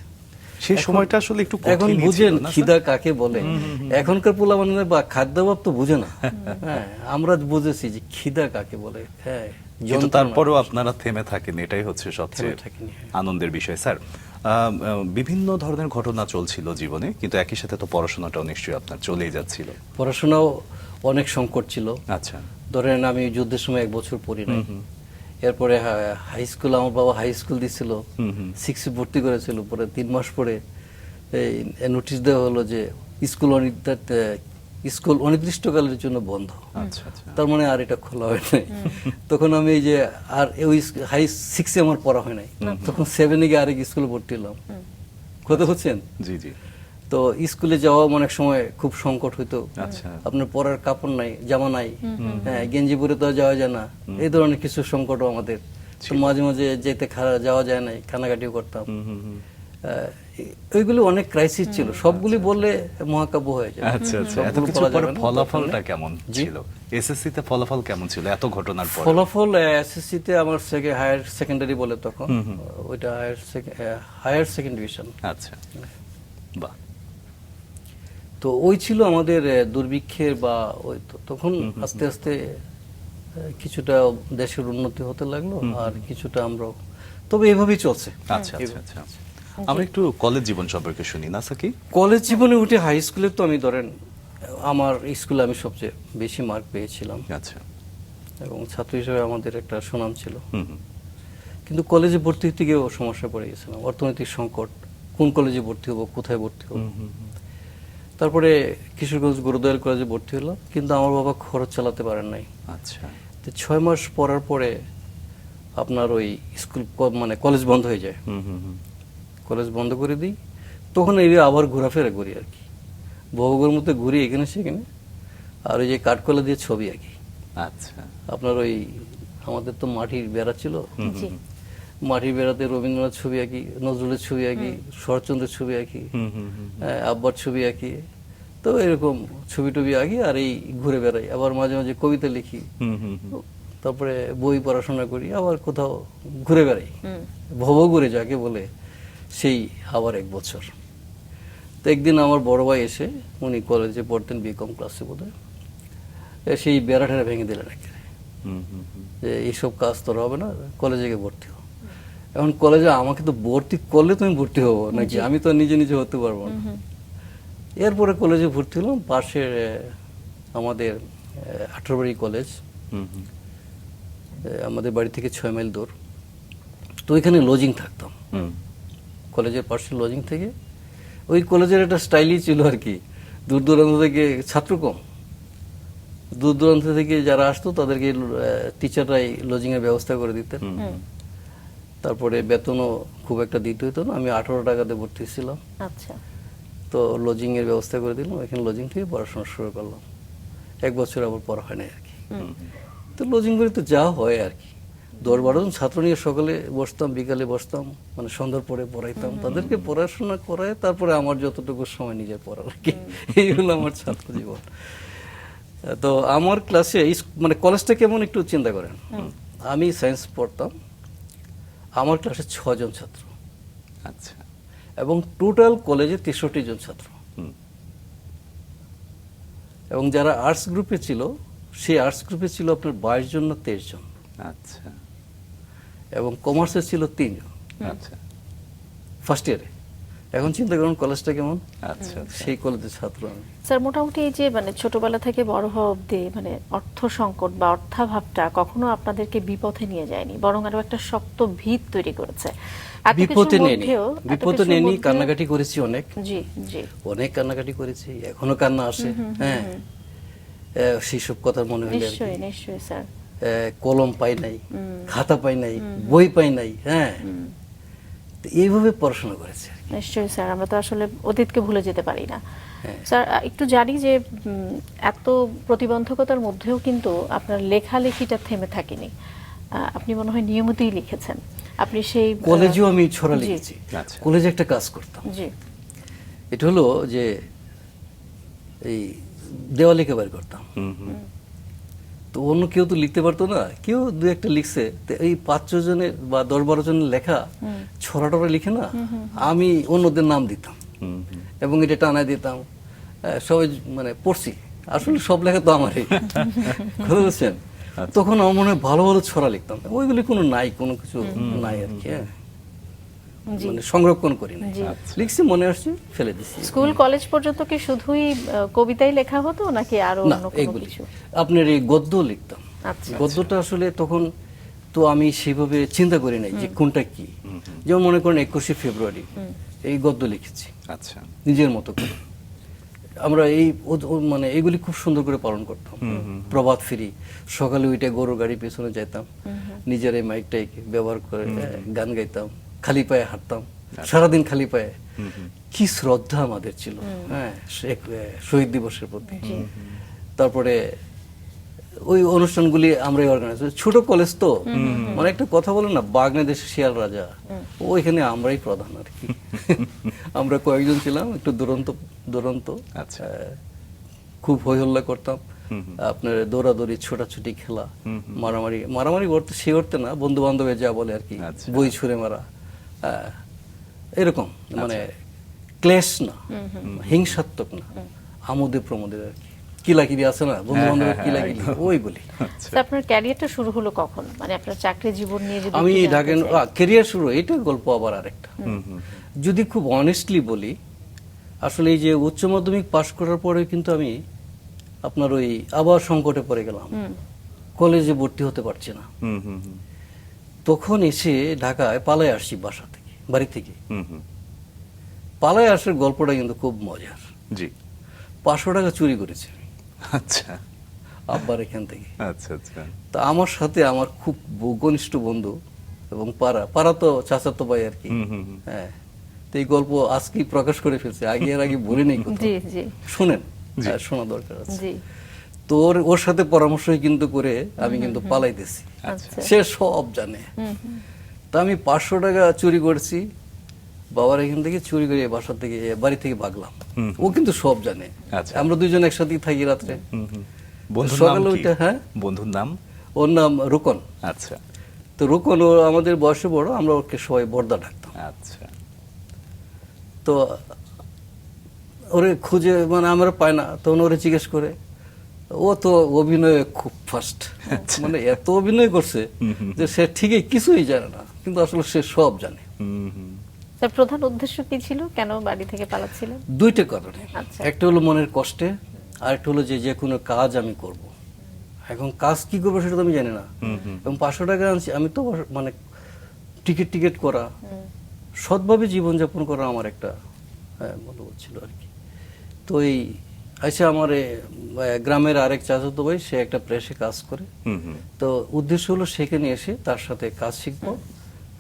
সেই সময়টা আসলে একটু এখন কঠিনই বুঝেন ছিল, না, খিদা কাকে বলে। এখনকার পোলা মানে বা খাদ্যাভাব তো বুঝে না। হ্যাঁ, আমরা বুঝেছি যে খিদা কাকে বলে। হ্যাঁ, কিন্তু যন্ত্রণা। তারপরেও আপনারা থেমে থাকেন, এটাই হচ্ছে সবচেয়ে থেমে থাকিনি, হ্যাঁ। আনন্দের বিষয়। স্যার, বিভিন্ন ধরনের ঘটনা চলছিল জীবনে, কিন্তু একই সাথে তো পড়াশোনাটাও নিশ্চয়ই আপনার চলেই যাচ্ছিল। পড়াশোনাও অনেক সংকট ছিল। আচ্ছা। ধরেন আমি যুদ্ধের সময় 1 বছর পড়ি নাই। এরপরে হাই স্কুল, আমার বাবা হাই স্কুল দিছিল, 6-এ ভর্তি করেছিল। পরে 3 মাস পরে এই নোটিশ দেওয়া হলো যে স্কুল অনির্দিষ্টকালের জন্য বন্ধ। আচ্ছা আচ্ছা। তার মানে আর এটা খোলা হয় নাই। তখন আমি এই যে আর ওই হাই 6-এ আমার পড়া হয় নাই, তখন 7-এ গিয়ে আরেক স্কুলে ভর্তি হলাম। কথা হচ্ছেন? জি জি। তো স্কুলে যাওয়া অনেক সময় খুব সংকট হইতো। আচ্ছা। আপনার পরার কাপড় নাই, জামা নাই, হ্যাঁ, গেঞ্জি পরে তো যাওয়া যায় না, এই ধরনের কিছু সংকটও আমাদের। তো মাঝে মাঝে যেতে যাওয়া যায় না, কানাকাটিও করতাম। ওইগুলো অনেক ক্রাইসিস ছিল, সবগুলি বললে মহাকাব্য হয়ে যায়। আচ্ছা আচ্ছা। এত সবগুলো কিছু বলা পরে যাবে না। ফলাফলটা কেমন ছিল? এসএসসি তে ফলাফল কেমন ছিল এত ঘটনার পর? ফলাফল এসএসসি তে আমার হায়ার সেকেন্ডারি বলে তখন, ওইটা হায়ার সেকেন্ড ডিভিশন। আচ্ছা, বাহ। তো ওই ছিল আমাদের দুর্ভিক্ষের, বা ওই তখন আস্তে আস্তে কিছুটা দেশের উন্নতি হতে লাগলো, আর কিছুটা আমরা, তবে এভাবেই চলছে। আচ্ছা আচ্ছা আচ্ছা। আমরা একটু কলেজ জীবন সম্পর্কে শুনি না সাকি? কলেজ জীবনে উঠে হাই স্কুলে তো আমি ধরেন আমার স্কুলে আমি সবচেয়ে বেশি মার্ক পেয়েছিলাম, আচ্ছা। এবং ছাত্র হিসেবে আমাদের একটা সুনাম ছিল। হুম হুম। কিন্তু কলেজে ভর্তি হতে গিয়েও সমস্যা পড়ে গেছিলাম, অর্থনৈতিক সংকট, কোন কলেজে ভর্তি হবো, কোথায় ভর্তি হবো। তারপরে কিশোরগঞ্জ গুরুদয়াল কলেজে ভর্তি হলাম, কিন্তু আমার বাবা খরচ চালাতে পারেন নাই। আচ্ছা। তো 6 মাস পড়ার পরে আপনার ওই স্কুল, মানে কলেজ বন্ধ হয়ে যায়। কলেজ বন্ধ করে দিই, তখন এই আবার ঘোরাফেরা করি আর কি, বহুগর মধ্যে ঘুরি এখানে সেখানে, আর ওই যে কাঠকলা দিয়ে ছবি আঁকি। আচ্ছা। আপনার ওই আমাদের তো মাটির বেড়া ছিল, জি মাটির বেড়াতে রবীন্দ্রনাথ ছবি আঁকি, নজরুলের ছবি আঁকি, শরৎচন্দ্রের ছবি আঁকি, আব্বার ছবি আঁকি, তো এরকম ছবি টবি আঁকি আর এই ঘুরে বেড়াই। আবার মাঝে মাঝে কবিতা লিখি, তারপরে বই পড়াশোনা করি, আবার কোথাও ঘুরে বেড়াই, ভব ঘুরে যাকে বলে, সেই আবার 1 বছর। তো একদিন আমার বড় ভাই এসে, উনি কলেজে পড়তেন বিকম ক্লাসে বোধহয়, সেই বেড়াটা ভেঙে দিলেন একেবারে, যে এইসব কাজ তোর হবে না, কলেজে গিয়ে ভর্তি হও। এখন কলেজে আমাকে তো ভর্তি করলে তুমি ভর্তি হবো নাকি, আমি তো নিজে নিজে হতে পারবো না। এরপরে কলেজে ভর্তি হলাম, পাশের আমাদের 18 বাড়ি কলেজ, আমাদের বাড়ি থেকে 6 মাইল দূর। তো ওইখানে লজিং থাকতাম, কলেজের পাশে লজিং থেকে। ওই কলেজের একটা স্টাইলই ছিল আর কি, দূর দূরান্ত থেকে ছাত্র কম, দূর দূরান্ত থেকে যারা আসতো তাদেরকে টিচাররাই লজিং এর ব্যবস্থা করে দিতেন। তারপরে বেতনও খুব একটা দিতে হতো না, আমি 18 টাকাতে ভর্তি ছিলাম। আচ্ছা তো লজিং এর ব্যবস্থা করে দিলাম, এখানে লজিং থেকে পড়াশোনা শুরু করলাম। 1 বছর আবার পড়া হয় নাই আর কি। তো লজিং করে তো যা হয় আর কি, 10-12 জন ছাত্র নিয়ে সকালে বসতাম, বিকালে বসতাম, মানে সন্ধ্যার পরে পড়াইতাম, তাদেরকে পড়াশোনা করায় তারপরে আমার যতটুকু সময় নিজের পড়ার আর কি। এই হলো আমার ছাত্র জীবন। তো আমার ক্লাসে মানে কলেজটা কেমন একটু চিন্তা করেন, আমি সায়েন্স পড়তাম, আমার ক্লাসে 6 জন ছাত্র, আচ্ছা। এবং টোটাল কলেজে 63 জন ছাত্র, এবং যারা আর্টস গ্রুপে ছিল, সেই আর্টস গ্রুপে ছিল আপনার 22 জন না 23 জন, আচ্ছা এবং কমার্সে ছিল 3 জন আচ্ছা ফার্স্ট ইয়ারে। এখন চিন্তা করুন কলেজটা কেমন, আচ্ছা সেই কলেজের ছাত্র আমি। স্যার, মোটামুটি এই যে মানে ছোটবেলা থেকে বড় হওয়া অবধি মানে অর্থ সংকট বা অর্থাভাবটা কখনো আপনাদেরকে বিপথে নিয়ে যায়নি, বরং আরো একটা শক্ত ভিত তৈরি করেছে। এত কিছুর বিপদে নেই, মধ্যেও- এত বিপদে কিছুর নেই, মধ্যেও- কান্নাকাটি করেছি অনেক, জি জি অনেক কান্নাকাটি করেছি, এখনো কান্না আসে। হ্যাঁ, সেই সব কথা মনে হলে আর কি। নিশ্চয়ই নিশ্চয়ই স্যার। কলম পাই নাই, খাতা পাই নাই, বই পাই নাই। হ্যাঁ, তো এইভাবে পড়াশোনা করেছে। নিশ্চয়ই স্যার, আমরা তো আসলে অতীতকে ভুলে যেতে পারি না। স্যার, একটু জানি যে এত প্রতিবন্ধকতার মধ্যেও কিন্তু আপনার লেখালেখিটা থেমে থাকেনি, আপনি মনে হয় নিয়মিতই লিখেছেন। আপনি সেই কলেজেও আমি ছড়া জি। লিখেছি, আচ্ছা। কলেজে একটা কাজ করতাম। জি এটা হলো যে এই দেওয়ালে একেবারে করতাম, তো অন্য কেউ তো লিখতে পারতো না, কেউ 2-1টা লিখছে, তো এই 5-6 জনের বা 10-12 জনের লেখা ছড়া টড়া লিখে না, আমি অন্যদের নাম দিতাম এবং এটা টানায় দিতাম। সবাই মানে পড়ছি, আসলে সব লেখা তো আমারই, কথা বলছেন। তখন আমার মনে হয় ভালো ভালো ছড়া লিখতাম, ওইগুলি কোনো নাই, কোনো কিছু নাই আর কি। হ্যাঁ, মানে সংরক্ষণ করি না, লিখছি, মনে আসছে, ফেলে দিচ্ছি। স্কুল কলেজ পর্যন্ত কি শুধুই কবিতাই লেখা হতো নাকি আরো না, অন্য কোনো এইগুলি কিছু? আপনার এই গদ্য লিখতাম। আচ্ছা গদ্যটা আসলে তখন তো আমি সেভাবে চিন্তা করি নাই যে কোনটা কি। যেমন মনে করেন 21শে ফেব্রুয়ারি এই গদ্য লিখেছি আচ্ছা নিজের মতো করে। আমরা এই মানে এইগুলি খুব সুন্দর করে পালন করতাম। প্রভাত ফেরি, সকালে উঠে গরুর গাড়ি পেছনে যাইতাম, নিজের এই মাইকটাই ব্যবহার করে গান গাইতাম, খালি পায়ে হাঁটতাম, সারাদিন খালি পায়ে। কি শ্রদ্ধা আমাদের ছিল, হ্যাঁ, শহীদ দিবসের প্রতি। তারপরে ওই অনুষ্ঠানগুলি আমরাই অর্গানাইজ, ছোট কলেজ তো, মানে একটা কথা বলে না, বাংলাদেশ শিয়াল রাজা, ওইখানে আমরাই প্রধান আর কি। আমরা কয়েকজন ছিলাম, একটু দুরন্ত, আচ্ছা। খুব হই হল্লা করতাম, আপনার দৌড়াদৌড়ি, ছোটাছুটি খেলা, মারামারি করতে সে করতে না, বন্ধু বান্ধবের যা বলে আর কি, আচ্ছা। বই ছুঁড়ে মারা, এরকম, মানে ক্লেশ না, হিংসাত্মক না, আমোদে প্রমোদের আর কি। কিলাকিরি আছে না, বন্ধু বান্ধবের কিলাকিরি, ওইগুলি। স্যার, আপনার ক্যারিয়ারটা শুরু হলো কখন, মানে আপনার চাকরি জীবন নিয়ে যদি আমি একটু ঢাকা জানতে চাই। ক্যারিয়ার শুরু, এটা গল্প আবার আরেকটা। যদি খুব অনেস্টলি বলি, আসলে এই যে উচ্চ মাধ্যমিক পাশ করার পরে কিন্তু আমি আপনার ওই আবার সংকটে পড়ে গেলাম, কলেজে ভর্তি হতে পারছি না। তখন এসে ঢাকায় পালায় আসছি বাসা থেকে, বাড়ি থেকে। পালায় আসার গল্পটা কিন্তু খুব মজার। জি 500 টাকা চুরি করেছি আমি আচ্ছা আব্বার এখান থেকে। আচ্ছা আচ্ছা তা আমার সাথে আমার খুব ঘনিষ্ঠ বন্ধু এবং পাড়া তো চাচাতো ভাই আর কি, হ্যাঁ, তো এই গল্প আজকেই প্রকাশ করে ফেলছে, এর আগে বলি নাই কোথাও। জি জি শুনেন, শোনা দরকার আছে। জি। তো ওর সাথে পরামর্শই কিন্তু করে আমি কিন্তু পালাইতেছি, আচ্ছা। সে সব জানে। তা আমি 500 টাকা চুরি করছি, বাবার এখান থেকে চুরি করে বাসা থেকে বাড়ি থেকে ভাগলাম। ও কিন্তু সব জানে। আচ্ছা। আমরা দুজন একসাথেই থাকি রাত্রে। বন্ধুর নাম সকালে কি? ওইটা, হ্যাঁ, বন্ধুর নাম? ওর নাম রুকন। আচ্ছা তো রুকন ও আমাদের বয়সে বড়, আমরা ওকে সবাই বর্দা ডাকতাম। আচ্ছা। তো ওরে খুঁজে মানে আমরা পাই না, তখন ওরে জিজ্ঞেস করে। ও তো অভিনয়ে খুব ফার্স্ট, মানে এত অভিনয় করছে যে সে ঠিকই কিছুই জানে না, কিন্তু আসলে সে সব জানে। তার প্রধান উদ্দেশ্য কি ছিল, কেন বাড়ি থেকে পালাচ্ছিলেন? দুইটা কারণে, আচ্ছা। একটা হলো মনের কষ্টে, আর একটা হলো যে যে কোনো কাজ আমি করব। এখন কাজ কি করবো সেটা তো আমি জানি না, এবং 500 টাকা আনছি আমি তো, মানে টিকিট করা, সৎভাবে জীবনযাপন করা আমার একটা মনোবোধ ছিল আর কি। তো এই আচ্ছা, আমার গ্রামের আরেক চাচাতো ভাই, সে একটা প্রেসে কাজ করে। তো উদ্দেশ্য হলো সেখানে এসে তার সাথে কাজ শিখবো,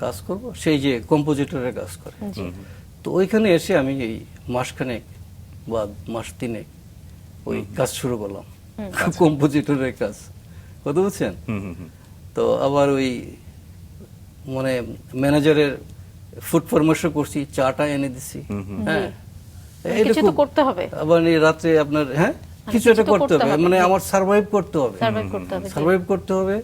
কাজ করব, সেই যে কম্পোজিটরের কাজ করে। তো ওইখানে এসে আমি এই মাসখানেক বা মাস 3 ওই কাজ শুরু করলাম, কম্পোজিটরের কাজ, কথা বুঝছেন? তো আবার ওই মানে ম্যানেজারের ফুড পরামর্শ করছি, চাটা এনে দিছি। হ্যাঁ, কিছু তো করতে হবে। আবার এই রাত্রে আপনার, হ্যাঁ, কিছু একটা করতে হবে, মানে আমার সার্ভাইভ করতে হবে, সার্ভাইভ করতে হবে।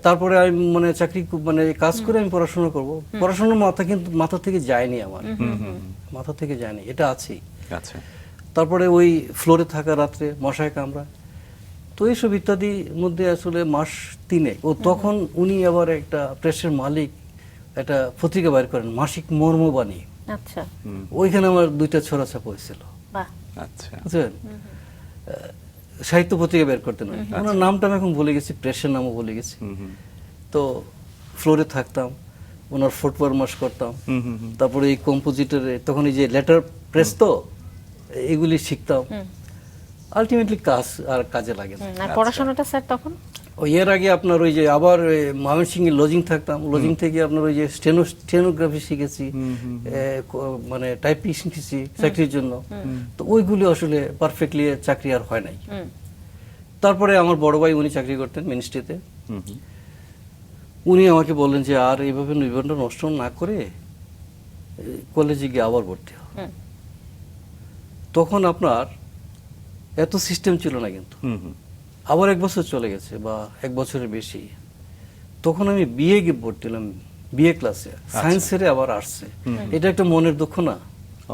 তারপরে আমি মানে চাকরি মানে কাজ করে আমি পড়াশোনা করব। পড়াশোনার মাথা থেকে যায়নি আমার, মাথা থেকে যায়নি, এটা আছেই। আচ্ছা। তারপরে ওই ফ্লোরে থাকা রাত্রে মশায় কামড়া, তো এইসব ইত্যাদির মধ্যে আসলে মাস 3 ও তখন উনি আবার একটা প্রেসের মালিক, একটা পত্রিকা বাইর করেন, মাসিক মর্মবাণী। আচ্ছা। ওইখানে আমার 2টা ছড়াছাপ হয়েছিল, বাহ। আচ্ছা। বুঝলেন? সাহিত্য পত্রিকা বের করতে নয়, ওনার নামটা আমি এখন ভুলে গেছি, প্রেসের নামও ভুলে গেছি। তো ফ্লোরে থাকতাম, ওনার ফুড পরামর্শ করতাম। তারপরে এই কম্পোজিটরে তখন এই যে লেটার প্রেস, তো এগুলি শিখতাম। আলটিমেটলি কাজ আর কাজে লাগে না। আর পড়াশোনাটা স্যার তখন? ওই এর আগে আপনার ওই যে আবার ময়মনসিংহে লজিং থাকতাম, লজিং থেকে আপনার ওই যে স্টেনোগ্রাফি শিখেছি, মানে টাইপিং শিখেছি চাকরির জন্য। তো ওইগুলি আসলে পারফেক্টলি চাকরি আর হয় নাই। তারপরে আমার বড় ভাই, উনি চাকরি করতেন মিনিস্ট্রিতে। উনি আমাকে বললেন যে আর এইভাবে নিবন্ধন নষ্ট না করে কলেজে গিয়ে আবার ভর্তি হও। তখন আপনার এত সিস্টেম ছিল না, কিন্তু আবার 1 বছর চলে গেছে বা 1 বছরের বেশি। তখন আমি বিএ গিয়ে ভর্তি হলাম, বিএ ক্লাসে, সায়েন্স ছেড়ে আবার আর্টসে। এটা একটা মনের দুঃখ না?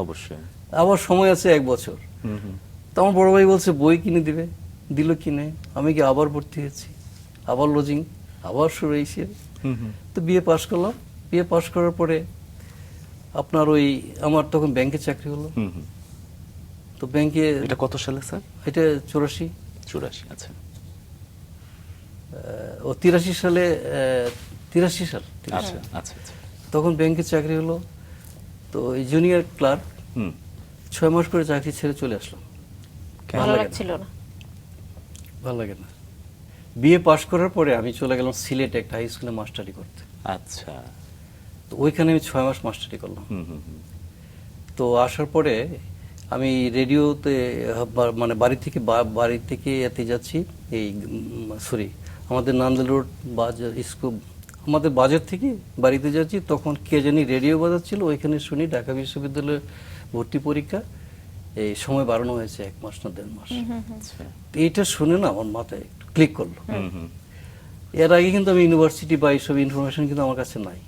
অবশ্যই। আবার সময় আছে 1 বছর। তো আমার বড় ভাই বলছে বই কিনে দিবে, দিল কিনে। আমি কি আবার ভর্তি হয়েছি, আবার লজিং, আবার শুরু হয়েছে। তো বিএ পাস করলাম। বিএ পাস করার পরে আপনার ওই আমার তখন ব্যাংকে চাকরি হলো। তো ব্যাংকে, এটা কত সালে স্যার? এটা 84। আচ্ছা। ও 83 সালে, 83 সাল। আচ্ছা আচ্ছা আচ্ছা। তখন ব্যাংকে চাকরি হলো। তো এই জুনিয়র ক্লার্ক, 6 মাস করে চাকরি ছেড়ে চলে আসলাম। ভালো লাগছিল না? ভালো লাগে না। বিএ পাস করার পরে আমি চলে গেলাম সিলেটে একটা হাই স্কুলে মাস্টারি করতে। আচ্ছা। তো ওইখানে আমি 6 মাস মাস্টারি করলাম। তো আসার পরে আমি রেডিওতে মানে বাড়ি থেকে এতে যাচ্ছি, এই সরি আমাদের নান্দাইল রোড বাজার স্কুল, আমাদের বাজার থেকে বাড়িতে যাচ্ছি। তখন কে জানি রেডিও বাজাচ্ছিল, ওইখানে শুনি ঢাকা বিশ্ববিদ্যালয়ে ভর্তি পরীক্ষা, এই সময় বাড়ানো হয়েছে 1 মাস না 1.5 মাস। তো এইটা শুনে না আমার মাথায় ক্লিক করলো। এর আগে কিন্তু আমি ইউনিভার্সিটি বা এইসব ইনফরমেশন কিন্তু আমার কাছে নাই।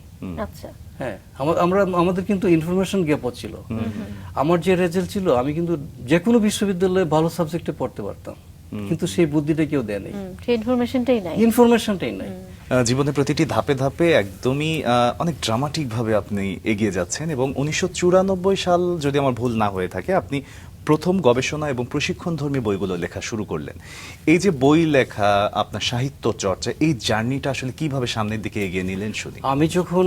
আচ্ছা। হ্যাঁ, আমাদের কিন্তু ইনফরমেশন গ্যাপ ছিল। আমার যে রেজাল্ট ছিল, আমি কিন্তু যে কোনো বিশ্ববিদ্যালয়ে ভালো সাবজেক্টে পড়তে পারতাম, কিন্তু সেই বুদ্ধিটা কেউ দেয়নি, সেই ইনফরমেশনটাই নাই। জীবনের প্রতিটি ধাপে ধাপে একদমই অনেক ড্রামাটিক ভাবে আপনি এগিয়ে যাচ্ছেন, এবং 1994 সাল যদি আমার ভুল না হয়ে থাকে, আপনি প্রথম গবেষণা এবং প্রশিক্ষণধর্মী বইগুলো লেখা শুরু করলেন। এই যে বই লেখা, আপনার সাহিত্য চর্চা, এই জার্নিটা আসলে কিভাবে সামনের দিকে এগিয়ে নিলেন শুনি। আমি যখন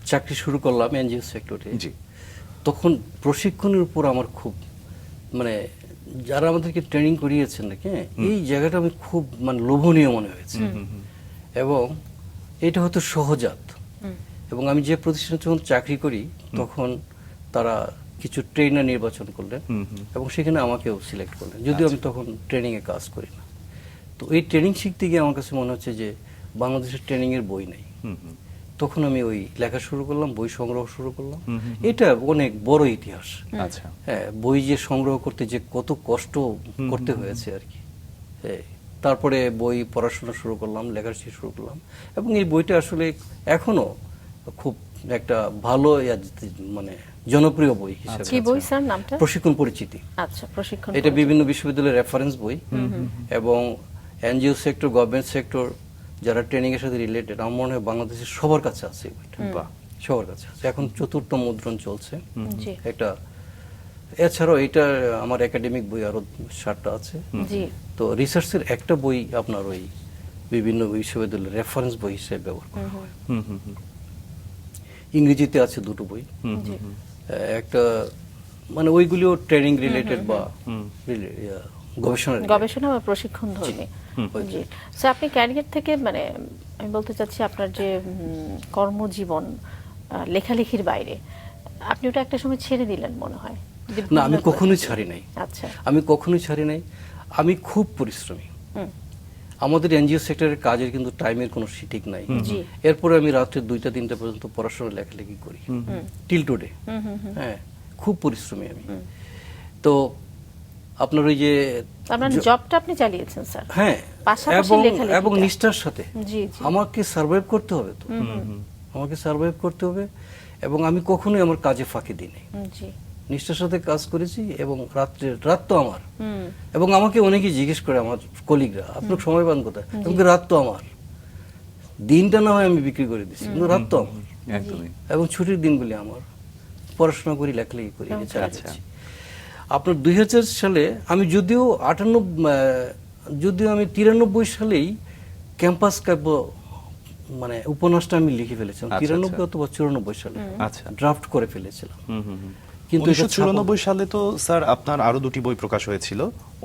চাকরি শুরু করলাম এনজিও সেক্টরে, জি, তখন প্রশিক্ষণের উপর আমার খুব, মানে যারা আমাদেরকে ট্রেনিং করিয়েছেন নাকি, এই জায়গাটা আমি খুব মানে লোভনীয় মনে হয়েছে। এবং এটা হয়তো সহজাত। এবং আমি যে প্রতিষ্ঠানে যখন চাকরি করি, তখন তারা কিছু ট্রেনার নির্বাচন করলেন এবং সেখানে আমাকেও সিলেক্ট করলেন, যদিও আমি তখন ট্রেনিং এ কাজ করি না। তো এই ট্রেনিং শিখতে গিয়ে আমার কাছে মনে হচ্ছে যে বাংলাদেশের ট্রেনিং এর বই নেই। তখন আমি ওই লেখা শুরু করলাম, বই সংগ্রহ শুরু করলাম। এটা অনেক বড় ইতিহাস। আচ্ছা, হ্যাঁ, বই যে সংগ্রহ করতে যে কত কষ্ট করতে হয়েছে আর কি। হ্যাঁ, তারপরে বই পড়াশোনা শুরু করলাম, লেখালেখি শুরু করলাম, এবং এই বইটা আসলে এখনো খুব একটা ভালো মানে জনপ্রিয় বই হিসেবে। কি বই স্যার নামটা? প্রশিক্ষণ পরিচিতি। আচ্ছা, প্রশিক্ষণ। এটা বিভিন্ন বিশ্ববিদ্যালয়ের রেফারেন্স বই এবং এনজিও সেক্টর, গভর্নমেন্ট সেক্টর যারা ট্রেনিং এর সাথে রিলেটেড, আমার মনে হয় বাংলাদেশের সবার কাছে আছে এই বইটা। সবার কাছে আছে। এখন 4র্থ মুদ্রণ চলছে জি এটা। এছাড়াও এটা আমার একাডেমিক বই আরো 7টা আছে। জি। তো রিসার্চের একটা বই আপনার ওই বিভিন্ন বিশ্ববিদ্যালয়ের রেফারেন্স বই হিসেবে ব্যবহার করা হয়। ইংরেজিতে আছে 2টো বই। জি একটা মানে ওইগুলিও ট্রেনিং রিলেটেড বা গবেষণা গবেষণা বা প্রশিক্ষণ ধর্মী। জি স্যার, আপনি ক্যারিয়ার থেকে মানে আমি বলতে চাচ্ছি আপনার যে কর্মজীবন লেখালেখির বাইরে, আপনি ওটা একটা সময় ছেড়ে দিলেন মনে হয়। যে না, আমি বিভিন্ন কখনোই ছাড়ি নাই। আচ্ছা। আমি কখনোই ছাড়ি নাই। আমি খুব পরিশ্রমী। আমাদের এনজিও সেক্টরের কাজের কিন্তু টাইমের কোনো ঠিক নাই। জি। এরপরে আমি রাত্রে 2টা-3টা পর্যন্ত পড়াশোনা লেখালেখি করি টিল টুডে। হ্যাঁ, খুব পরিশ্রমী আমি। তো আপনার ওই যে আপনার জবটা আপনি চালিয়েছেন স্যার। হ্যাঁ, পাশাপাশি লেখালেখিটা। এবং নিষ্ঠার সাথে। জি জি। আমাকে সার্ভাইভ করতে হবে তো। আমাকে সার্ভাইভ করতে হবে, এবং আমি কখনোই আমার কাজে ফাঁকি দিই নাই। জি। নিষ্ঠার সাথে কাজ করেছি, এবং রাত তো আমার। এবং আমাকে অনেকেই জিজ্ঞেস করে আমার কলিগরা, আপনার সময় পান কোথায়? আমাকে রাত তো আমার। দিনটা না হয় আমি বিক্রি করে দিচ্ছি, কিন্তু রাত তো আমার। একদমই। এবং ছুটির দিনগুলি আমার। পড়াশোনা করি, লেখালেখি করি, আচ্ছা। চালাচ্ছি। আপনার 2000 সালে আমি যদিও 93 সালেই ক্যাম্পাস কাব্য মানে উপন্যাসটা আমি লিখে ফেলেছিলাম। 93 অথবা 94 সালে আচ্ছা। ড্রাফট করে ফেলেছিলাম। কিন্তু 1994 সালে তো স্যার আপনার আরো 2টি বই প্রকাশ হয়েছিল,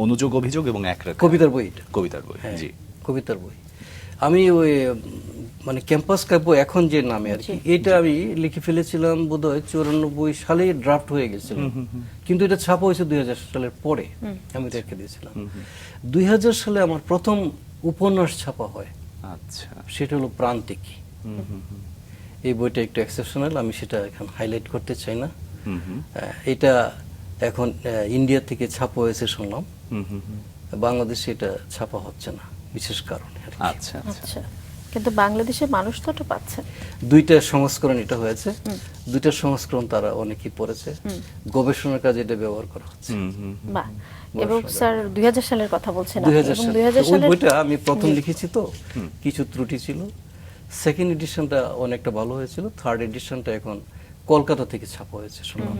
অনুযোগ অভিযোগ এবং এক রেখা। কবিতার বই এটা। কবিতার বই, হ্যাঁ, জি। কবিতার বই। আমি ওই মানে ক্যাম্পাস কাব্য এখন যে নামে আর কি, এটা আমি লিখে ফেলেছিলাম বোধহয় 94 সালে ড্রাফট হয়ে গেছিল। কিন্তু এটা ছাপা হয়েছে 2000 সালের পরে, আমি রেখে দিয়েছিলাম। 2000 সালে আমার প্রথম উপন্যাস ছাপা হয়। আচ্ছা। সেটা হলো প্রান্তিকী। এই বইটা একটু এক্সেপশনাল, আমি সেটা এখন হাইলাইট করতে চাই না। এটা এখন ইন্ডিয়া থেকে ছাপা হয়েছে শুনলাম, বাংলাদেশে এটা ছাপা হচ্ছে না বিশেষ কারণে আর কি। আচ্ছা আচ্ছা, কিন্তু বাংলাদেশের মানুষ তো ওটা পাচ্ছে। 2টা সংস্করণ এটা হয়েছে, 2টা সংস্করণ তারা অনেকেই পড়েছে, গবেষণার কাজে এটা ব্যবহার করা হচ্ছে। বাহ। এবং স্যার 2000 সালের কথা বলছেন আপনি, 2000 এবং সালে 2000 ওই সালের বইটা আমি প্রথম লিখেছি, তো কিছু ত্রুটি ছিল। সেকেন্ড এডিশনটা অনেকটা ভালো হয়েছিল। থার্ড এডিশনটা এখন কলকাতা থেকে ছাপা হয়েছে শুনলাম।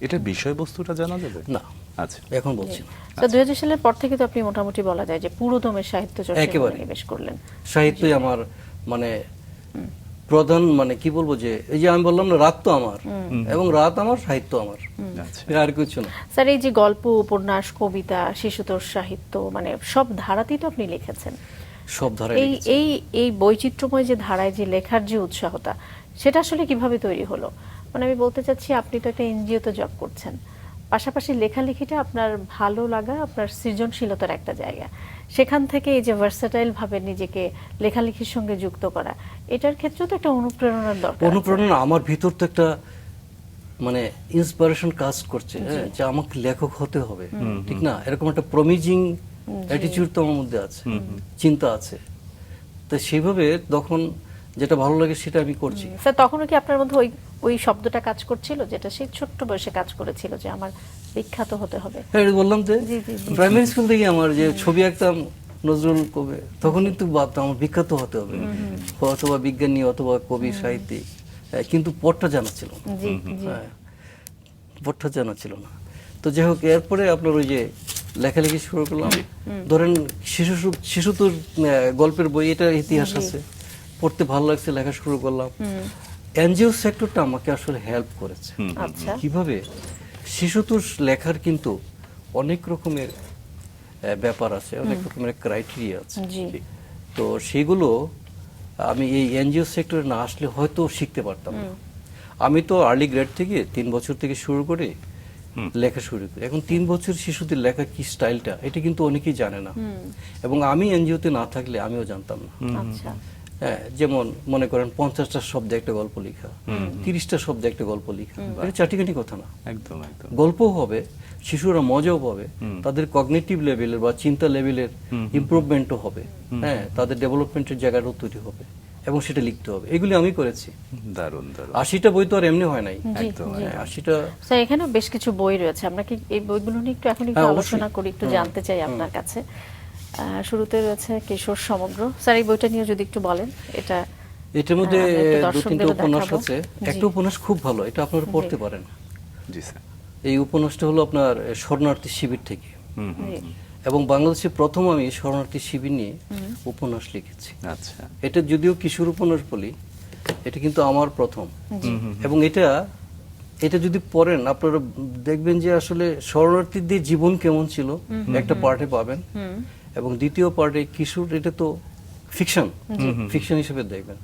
এটা বিষয়বস্তুটা জানা যাবে? না, আচ্ছা। এখন বলছি না। তো 2000 সালের পর থেকে তো আপনি মোটামুটি বলা যায় যে পুরোদমে সাহিত্য চর্চায় একেবারে। নিবেশ করলেন। সাহিত্যই আমার মানে প্রধান, মানে কি বলবো, যে এই যে আমি বললাম না, রাত তো আমার, এবং রাত আমার, সাহিত্য আমার, আচ্ছা। আর কিছু না। স্যার, এই যে গল্প, উপন্যাস, কবিতা, শিশুতোষ সাহিত্য, মানে সব ধারাতেই তো আপনি লিখেছেন। সব ধারায় এই লিখেছি। এই এই বৈচিত্র্যময় যে ধারায় যে লেখার যে উৎসাহটা, সেটা আসলে কিভাবে তৈরি হলো? মানে আমি বলতে চাচ্ছি, আপনি তো একটা এনজিওতে জব করছেন, পাশাপাশি লেখালেখিটা আপনার ভালো লাগা, আপনার সৃজনশীলতার একটা জায়গা। সেখান থেকে এই যে ভার্সাটাইল ভাবে নিজেকে লেখালেখির সঙ্গে যুক্ত করা, এটার ক্ষেত্রে তো একটা অনুপ্রেরণার দরকার। অনুপ্রেরণা আমার ভিতর তো একটা মানে ইন্সপিরেশন কাজ করছে, যে আমাকে লেখক হতে হবে, ঠিক না? এরকম একটা প্রমিজিং অ্যাটিটিউড তো আমার মধ্যে আছে, চিন্তা আছে। তো সেইভাবে তখন যেটা ভালো লাগে সেটা আমি করছি। স্যার, তখনও কি আপনার মধ্যে ওই শব্দটা কাজ করছিল, যেটা সেই ছোট্ট বয়সে কাজ করেছিল, যে আমার বিখ্যাত হতে হবে? হ্যাঁ, এটা বললাম যে জি, জি, জি। প্রাইমারি স্কুল থেকে আমার যে ছবি আঁকতাম নজরুল কবি, তখনই তো ভাবতাম আমার বিখ্যাত হতে হবে, অথবা বিজ্ঞানী অথবা কবি সাহিত্যিক। কিন্তু পথটা জানা ছিল না। জি জি। হ্যাঁ, পথটা জানা ছিল না। তো যাই হোক, এরপরে আপনার ওই যে লেখালেখি শুরু করলাম। ধরেন শিশুতোষ গল্পের বই, এটা ইতিহাস আছে, পড়তে ভালো লাগছে, লেখা শুরু করলাম। এনজিও সেক্টরটা আমাকে আসলে হেল্প করেছে। আচ্ছা। কিভাবে? শিশুতোষ লেখার কিন্তু অনেক রকমের ব্যাপার আছে, অনেক রকমের ক্রাইটেরিয়া আছে। জি। তো সেগুলো আমি এই এনজিও সেক্টরে না আসলে হয়তো শিখতে পারতাম না। আমি তো আর্লি গ্রেড থেকে 3 বছর থেকে শুরু করে লেখা শুরু করি। এখন 3 বছর শিশুদের লেখা কি স্টাইলটা, এটা কিন্তু অনেকেই জানে না, এবং আমি এনজিওতে না থাকলে আমিও জানতাম না। আচ্ছা, হ্যাঁ, যেমন মনে করেন 50টা শব্দে একটা গল্প লেখা, 30টা শব্দে একটা গল্প লেখা, এটা চাটিখানি কথা না। একদম একদম। গল্পও হবে, শিশুরা মজাও পাবে, তাদের কগনিটিভ লেভেলের বা চিন্তা লেভেলের ইমপ্রুভমেন্টও হবে, হ্যাঁ, তাদের ডেভেলপমেন্টের জায়গাটাও তৈরি হবে, এবং সেটা লিখতে হবে। এগুলি আমি করেছি। দারুণ দারুণ। 80টা বই তো আর এমনি হয় নাই। জি, একদম, জি। 80টা স্যার এখানেও বেশ কিছু বই রয়েছে, আমরা কি এই বইগুলো নিয়ে একটু এখন একটু হ্যাঁ, অবশ্যই। আলোচনা করি, একটু জানতে চাই আপনার কাছে। শুরুতে রয়েছে কিশোর সমগ্র। স্যার এই বইটা নিয়ে যদি একটু বলেন। এটার মধ্যে আমরা একটু 2-3টা দর্শকদেরও উপন্যাস দেখাবো। আছে। জি। একটা উপন্যাস খুব ভালো, এটা আপনারা পড়তে পারেন। জি স্যার। এই উপন্যাসটা হলো আপনার শরণার্থী শিবির থেকে, জি, এবং বাংলাদেশে প্রথম আমি শরণার্থী শিবির নিয়ে উপন্যাস লিখেছি। আচ্ছা। এটা যদিও কিশোর উপন্যাস বলি, এটা কিন্তু আমার প্রথম। এবং এটা যদি পড়েন আপনারা দেখবেন যে আসলে শরণার্থীদের জীবন কেমন ছিল একটা পার্টে পাবেন, এবং দ্বিতীয় পার্টে কিশোর, এটা তো ফিকশন হিসেবে দেখবেন।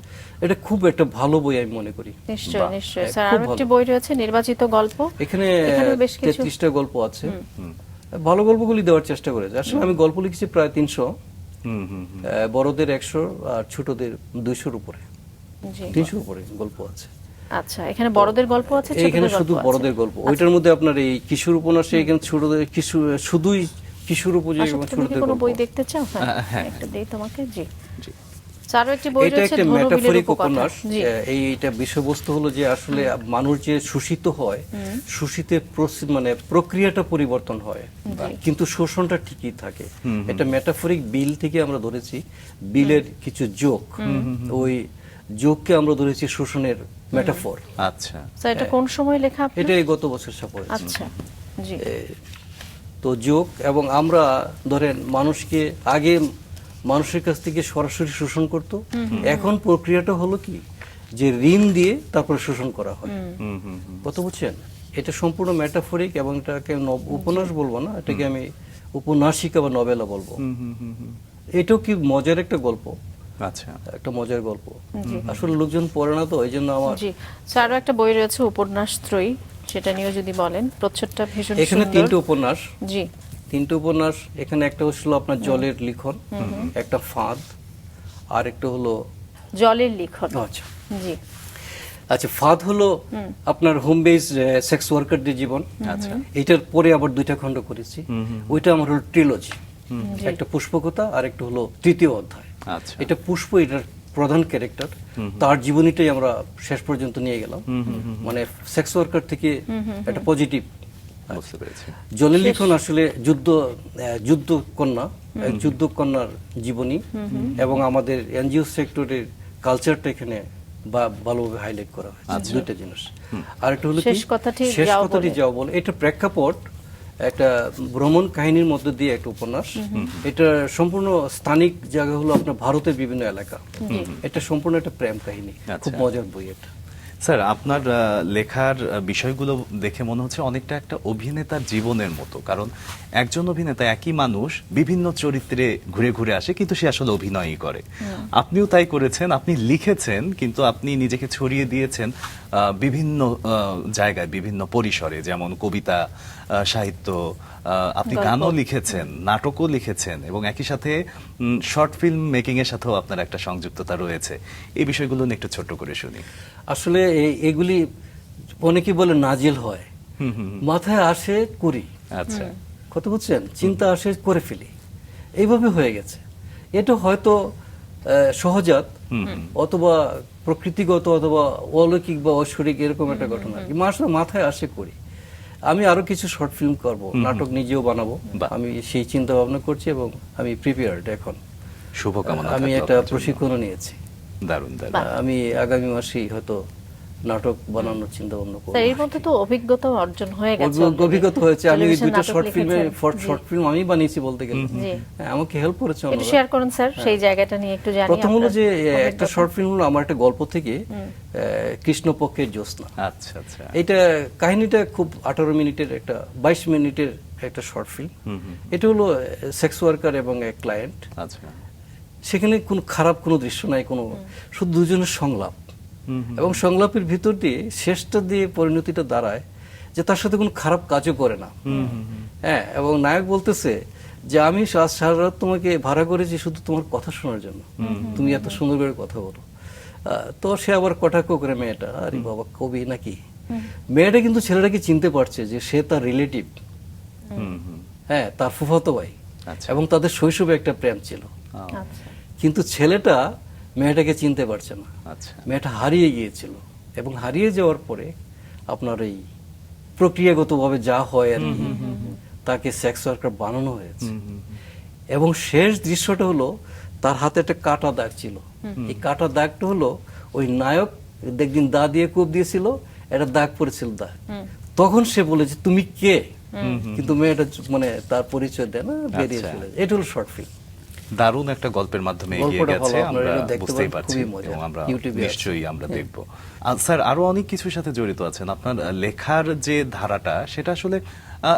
এটা খুব একটা ভালো বই আমি মনে করি। নিশ্চয়ই নিশ্চয়ই। হ্যাঁ, স্যার খুব আরো একটি ভালো। বই রয়েছে নির্বাচিত গল্প। এখানে এখানেও বেশ কিছু 33টা গল্প আছে। ভালো গল্পগুলি দেওয়ার চেষ্টা করেছে। আসলে আমি গল্প লিখেছি প্রায় 300, বড়দের 100 আর ছোটদের 200-র উপরে, জি। 300-র উপরে গল্প আছে। আচ্ছা, এখানে বড়দের গল্প আছে, এখানে ছোটদের শুধু গল্প আছে। বড়দের গল্প। ওইটার মধ্যে আপনার এই কিশোর উপন্যাসে এখানে ছোটদের শুধুই কিশোর উপযোগী আচ্ছা, এবং তুমি কি ছোটদের কোনো গল্প। বই দেখতে চাও? হ্যাঁ, একটা দেই তোমাকে। জি। জি। স্যারও একটি বই এটা রয়েছে একটা ধনবিলের মেটাফরিক উপকথা। উপন্যাস। জি, এইটা বিষয়বস্তু হলো যে আসলে মানুষ যে শোষিত হয়, শোষিতের মানে প্রক্রিয়াটা পরিবর্তন হয়, কিন্তু শোষণটা ঠিকই থাকে। এটা মেটাফরিক বিল থেকে আমরা ধরেছি, বিলের কিছু যোগ, ওই যোগকে আমরা ধরেছি শোষণের মেটাফর। আচ্ছা। স্যার এটা কোন সময় লেখা আপনার? এটা এই গত বছর ছাপা। আচ্ছা, জি। তো যোগ, এবং আমরা ধরেন মানুষকে আগে মানুষের কাছ থেকে সরাসরি শোষণ করত, এখন প্রক্রিয়াটা হলো কি যে ঋণ দিয়ে তারপরে শোষণ করা হয়। কত বুঝছেন? এটা সম্পূর্ণ মেটাফরিক, এবং এটাকে উপন্যাস বলবো না, এটাকে আমি উপন্যাসিকা বা নভেলা বলবো। এটাও কি মজার একটা গল্প, আচ্ছা। একটা মজার গল্প। আসলে লোকজন পড়ে না, তো এই জন্য আমার। জি স্যার আরো একটা বই রয়েছে উপন্যাস ত্রয়ী, সেটা নিয়েও যদি বলেন। প্রচ্ছদটা ভীষণ এখানে সুন্দর। 3টে উপন্যাস। জি, 3টে উপন্যাস। এখানে একটা হচ্ছিল আপনার জলের লিখন, একটা ফাঁদ, আর একটা হলো জলের লিখন। আচ্ছা জি, আচ্ছা ফাঁদ হলো আপনার হোম বেস সেক্স ওয়ার্কারদের জীবন। আচ্ছা। এটার পরে আবার 2টা খণ্ড করেছি। ওইটা আমার হলো ট্রিলজি, একটা পুষ্পকথা আর একটা হলো 3য় অধ্যায়। আচ্ছা। এটা পুষ্প, এটার প্রধান ক্যারেক্টার, তার জীবনীটাই আমরা শেষ পর্যন্ত নিয়ে গেলাম, মানে সেক্স ওয়ার্কার থেকে একটা পজিটিভ। বুঝতে পেরেছি। জলের লিখন আসলে যুদ্ধ কন্যা, এক যুদ্ধ কন্যার জীবনী, এবং আমাদের এনজিও সেক্টরের কালচারটা এখানে ভালোভাবে হাইলাইট করা হয়েছে। 2টা জিনিস। আর একটা হলো শেষ কথাটি যাও বলে, এটা প্রেক্ষাপট একটা ভ্রমণ কাহিনীর মধ্যে দিয়ে একটা উপন্যাস। এটা সম্পূর্ণ স্থানিক জায়গা হলো আপনার ভারতের বিভিন্ন এলাকা। এটা সম্পূর্ণ একটা প্রেম কাহিনী, খুব মজার বই এটা। স্যার আপনার লেখার বিষয়গুলো দেখে মনে হচ্ছে অনেকটা একটা অভিনেতার জীবনের মতো, কারণ একজন অভিনেতা একই মানুষ বিভিন্ন চরিত্রে ঘুরে ঘুরে আসে, কিন্তু সে আসলে অভিনয়ই করে। আপনিও তাই করেছেন, আপনি লিখেছেন, কিন্তু আপনি নিজেকে ছড়িয়ে দিয়েছেন বিভিন্ন জায়গায়, বিভিন্ন পরিসরে, যেমন কবিতা, সাহিত্য, আপনি গানও লিখেছেন, নাটকও লিখেছেন, এবং একই সাথে শর্ট ফিল্ম মেকিং এর সাথেও আপনার একটা সংযুক্ততা রয়েছে। এই বিষয়গুলো নিয়ে একটু ছোট্ট করে শুনি। আসলে এগুলি অনেকে বলে নাজিল হয়, মাথায় আসে করি। আচ্ছা। কত বুঝছেন, চিন্তা আসে করে ফেলি, এইভাবে হয়ে গেছে। এটা হয়তো সহজাত, অথবা প্রকৃতিগত, অথবা অলৌকিক বা ঐশ্বরিক, এরকম একটা ঘটনা। মাথায় আসে করি। আমি আরো কিছু শর্ট ফিল্ম করব, নাটক নিজেও বানাবো, আমি সেই চিন্তা ভাবনা করছি, এবং আমি প্রিপেয়ার্ড এখন। শুভকামনা। আমি একটা প্রশিক্ষণও নিয়েছি। দারুণ দারুণ। আমি আগামী মাসেই হয়তো নাটক বানানোর চিন্তা ভাবনা করব। এর মধ্যে তো অভিজ্ঞতা অর্জন হয়ে গেছে। অভিজ্ঞতা হয়েছে। আমি টেলিভিশন 2টা নাটক শর্ট ফিল্ম আমি বানিয়েছি বলতে গেলে। আমাকে হেল্প করেছে একটু ওনারা। শেয়ার করুন স্যার, সেই জায়গাটা নিয়ে একটু জানি। প্রথম হলো যে একটা শর্ট ফিল্ম হলো আমার একটা গল্প থেকে, কৃষ্ণপক্ষের জ্যোৎস্না। আচ্ছা আচ্ছা। এটা কাহিনীটা খুব 18 মিনিটের, একটা 22 মিনিটের একটা শর্ট ফিল্ম। এটা হলো সেক্স ওয়ার্কার এবং এক ক্লায়েন্ট। আচ্ছা। সেখানে কোনো খারাপ কোনো দৃশ্য নাই, কোনো শুধু দুজনের সংলাপ, এবং সংলাপের ভিতর দিয়ে শেষটা দিয়ে পরিণতিটা দাঁড়ায় যে তার সাথে কোনো খারাপ কাজও করে না। হ্যাঁ, এবং নায়ক বলতেছে যে আমি আজ সারা রাত তোমাকে ভাড়া করেছি শুধু তোমার কথা শোনার জন্য, তুমি এত সুন্দর করে কথা বলো। তো সে আবার কটাক্ষ করে মেয়েটা, আরে বাবা কবি নাকি। মেয়েটা কিন্তু ছেলেটাকে চিনতে পারছে যে সে তার রিলেটিভ, হ্যাঁ, তার ফুফাতো ভাই, আচ্ছা। এবং তাদের শৈশবে একটা প্রেম ছিল। আচ্ছা কিন্তু ছেলেটা মেয়েটাকে চিনতে পারছে না। আচ্ছা। মেয়েটা হারিয়ে গিয়েছিল, এবং হারিয়ে যাওয়ার পরে আপনার এই প্রক্রিয়াগতভাবে যা হয় আর কি, তাকে সেক্স ওয়ার্কার বানানো হয়েছে। এবং শেষ দৃশ্যটা হলো তার হাতে একটা কাটা দাগ ছিল। এই কাটা দাগটা হলো ওই নায়ক একদিন দা দিয়ে কোপ দিয়েছিল, একটা দাগ পড়েছিল দাগ। তখন সে বলেছে তুমি কে, কিন্তু মেয়েটা মানে তার পরিচয় দেয় না, বেরিয়ে আচ্ছা। চলে যায়। এটা হলো শর্ট ফিল্ম। দারুণ একটা গল্পের মাধ্যমে এগিয়ে গল্পটা গেছে, ভালো, আপনারা আমরা এটা দেখতে বুঝতেই পারেন, পারছি খুবই মজার। এবং আমরা ইউটিউবে আছে। নিশ্চয়ই আমরা দেখব। স্যার, আরো অনেক কিছুর সাথে জড়িত আছেন। আপনার লেখার যে ধারাটা সেটা আসলে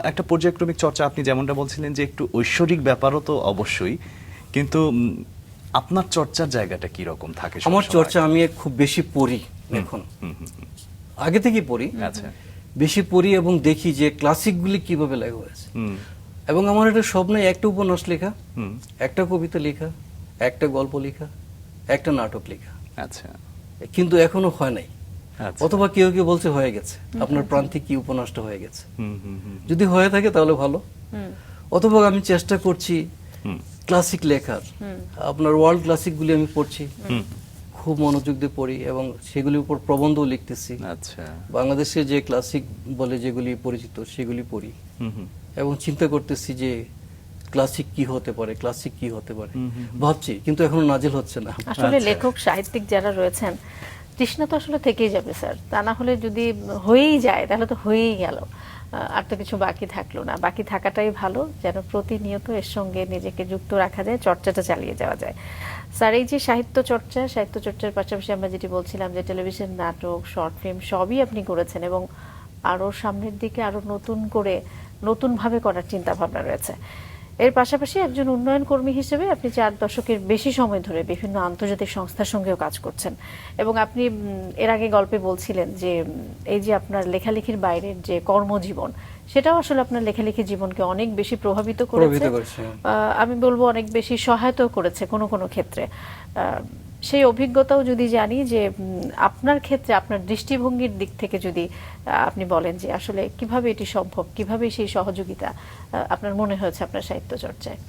একটা পর্যায়ক্রমিক চর্চা। আপনি যেমনটা বলছিলেন যে একটু ঐশ্বরিক ব্যাপারও তো অবশ্যই, কিন্তু আপনার চর্চার জায়গাটা কি রকম থাকে? আমার সবসময়? চর্চা, আমি খুব বেশি পড়ি এখন, আগে থেকেই পড়ি, আচ্ছা। বেশি পড়ি এবং দেখি যে ক্লাসিকগুলি কিভাবে লেখা হয়েছে। এবং আমার একটা স্বপ্ন, একটা উপন্যাস লেখা, একটা কবিতা লেখা, একটা গল্প লেখা, একটা নাটক লেখা। আচ্ছা। কিন্তু এখনো হয় নাই। আচ্ছা। অথবা কেউ কেউ বলছে হয়ে গেছে, আপনার প্রান্তিক কি উপন্যাসটা হয়ে গেছে। যদি হয়ে থাকে তাহলে ভালো। অথবা আমি চেষ্টা করছি ক্লাসিক লেখার, আপনার ওয়ার্ল্ড ক্লাসিকগুলি আমি পড়ছি, খুব মনোযোগ দিয়ে পড়ি এবং সেগুলির উপর প্রবন্ধও লিখতেছি। আচ্ছা। বাংলাদেশে যে ক্লাসিক বলে যেগুলি পরিচিত সেগুলি পড়ি এবং চিন্তা করতেছি যে ক্লাসিক কি হতে পারে, ক্লাসিক কি হতে পারে ভাবছি, কিন্তু এখনো নাজিল হচ্ছে না। আসলে লেখক সাহিত্যিক যারা রয়েছেন, তৃষ্ণা তো আসলে থেকেই যাবে স্যার। তা না হলে যদি হয়েই যায় তাহলে তো হয়েই গেল, আর তো কিছু বাকি থাকলো না। বাকি থাকাটাই ভালো, যেন প্রতিনিয়ত এর সঙ্গে নিজেকে যুক্ত রাখা যায়, চর্চাটা চালিয়ে যাওয়া যায়। স্যার, এই যে সাহিত্য চর্চার পাশাপাশি আমরা যেটি বলছিলাম যে টেলিভিশন, নাটক, শর্ট ফিল্ম সবই আপনি করেছেন, এবং আরো সামনের দিকে আরো নতুন করে নতুনভাবে করার চিন্তা ভাবনা রয়েছে। এর পাশাপাশি একজন উন্নয়ন কর্মী হিসেবে আপনি 4 দশকের বেশি সময় ধরে বিভিন্ন আন্তর্জাতিক সংস্থার সঙ্গেও কাজ করছেন, এবং আপনি এর আগে গল্পে বলছিলেন যে এই যে আপনার লেখালেখির বাইরের যে কর্মজীবন, সেটাও আসলে আপনার লেখালেখির জীবনকে অনেক বেশি প্রভাবিত করেছে। আমি বলবো অনেক বেশি সহায়তাও করেছে কোনো কোনো ক্ষেত্রে। সেই অভিজ্ঞতাও যদি জানি যে আপনার ক্ষেত্রে আপনার দৃষ্টিভঙ্গির দিক থেকে যদি আপনি বলেন যে আসলে কিভাবে এটি সম্ভব, কিভাবে সেই সহযোগিতা আপনার মনে হয়েছে আপনার সাহিত্য চর্চায়।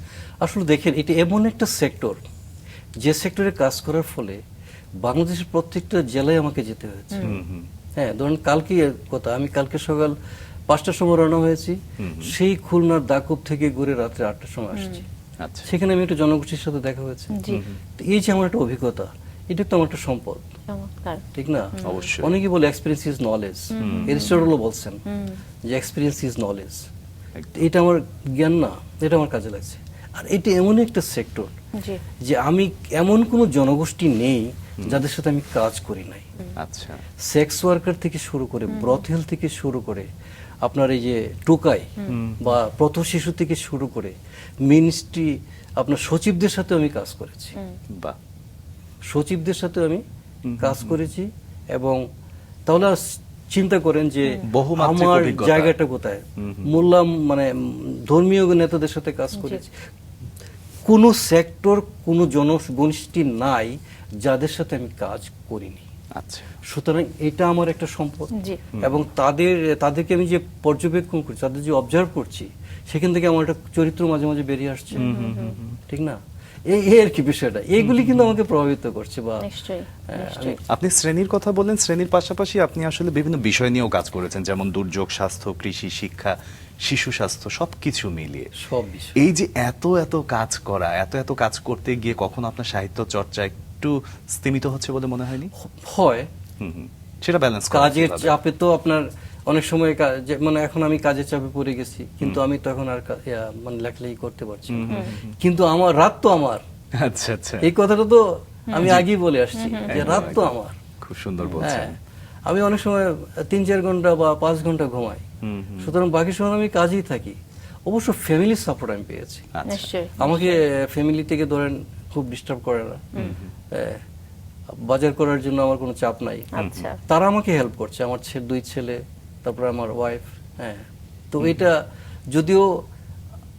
আসলে দেখেন, এটি এমন একটা সেক্টর যে সেক্টরে কাজ করার ফলে বাংলাদেশের প্রত্যেকটা জেলায় আমাকে যেতে হয়েছে। হ্যাঁ, ধরুন কালকে কথা, আমি কালকে সকাল 5টার সময় রওনা হয়েছি, সেই খুলনার দাকুব থেকে ঘুরে রাত্রে 8টার সময় আসছি। আচ্ছা। সেখানে আমি একটা জনগোষ্ঠীর সাথে দেখা হয়েছে। তো এই যে আমার একটা অভিজ্ঞতা, এটা তো আমার একটা সম্পদ, ঠিক না? অবশ্যই। অনেকে বলে এক্সপেরিয়েন্স ইজ নলেজ, এরিস্টটলও বলছেন যে এক্সপেরিয়েন্স ইজ নলেজ। এটা আমার জ্ঞান না, এটা আমার কাজে লাগছে। আর এটা এমন একটা সেক্টর যে আমি এমন কোনো জনগোষ্ঠী নেই যাদের সাথে আমি কাজ করি নাই। আচ্ছা। সেক্স ওয়ার্কার থেকে শুরু করে, ব্রথেল থেকে শুরু করে, আপনার এই যে টোকাই বা পথ শিশু থেকে শুরু করে মিনিস্ট্রি, আপনার সচিবদের সাথে আমি কাজ করেছি। বাহ। সচিবদের সাথে আমি কাজ করেছি, এবং তাহলে চিন্তা করেন যে আমার জায়গাটা কোথায়। মোল্লা মানে ধর্মীয় নেতাদের সাথে কাজ করেছি। কোন সেক্টর, কোন জনগোষ্ঠী নাই যাদের সাথে আমি কাজ করিনি। আচ্ছা। সুতরাং এটা আমার একটা সম্পদ, এবং তাদেরকে আমি যে পর্যবেক্ষণ করছি, তাদের যে অবজার্ভ করছি, সেখান থেকে আমার একটা চরিত্র মাঝে মাঝে বেরিয়ে আসছে, ঠিক না? এই আর কি বিষয়টা, এইগুলি কিন্তু আমাকে প্রভাবিত করছে। বা আপনি শ্রেণীর কথা বললেন, শ্রেণীর পাশাপাশি আপনি আসলে বিভিন্ন বিষয় নিয়েও কাজ করেছেন, যেমন দুর্যোগ, স্বাস্থ্য, কৃষি, শিক্ষা, শিশু স্বাস্থ্য, সবকিছু মিলিয়ে সব বিষয়। এই যে এত কাজ করা, এত কাজ করতে গিয়ে কখনো আপনার সাহিত্য চর্চা একটু স্তীমিত হচ্ছে বলে মনে হয়নি? হয়, সেটা ব্যালেন্স কাজের চাপে তো আপনার অনেক সময়, মানে এখন আমি কাজের চাপে পড়ে গেছি, কিন্তু আমি তখন আর মানে লেখালেখি করতে পারছি না। কিন্তু আমার রাত তো আমার। আচ্ছা আচ্ছা, এই কথাটা তো আমি আগেই বলে আসছি যে রাত তো আমার। খুব সুন্দর বলছেন। আমি অনেক সময় 3-4 ঘন্টা বা 5 ঘন্টা ঘুমাই, সুতরাং বাকি সময় আমি কাজেই থাকি। অবশ্য ফ্যামিলি সাপোর্ট আমি পেয়েছি, আমাকে ফ্যামিলি থেকে ধরেন খুব ডিস্টার্ব করে না। বাজার করার জন্য আমার কোনো চাপ নাই। আচ্ছা তারা আমাকে হেল্প করছে, আমার দুই ছেলে, তারপরে আমার ওয়াইফ। হ্যাঁ, তো এটা যদিও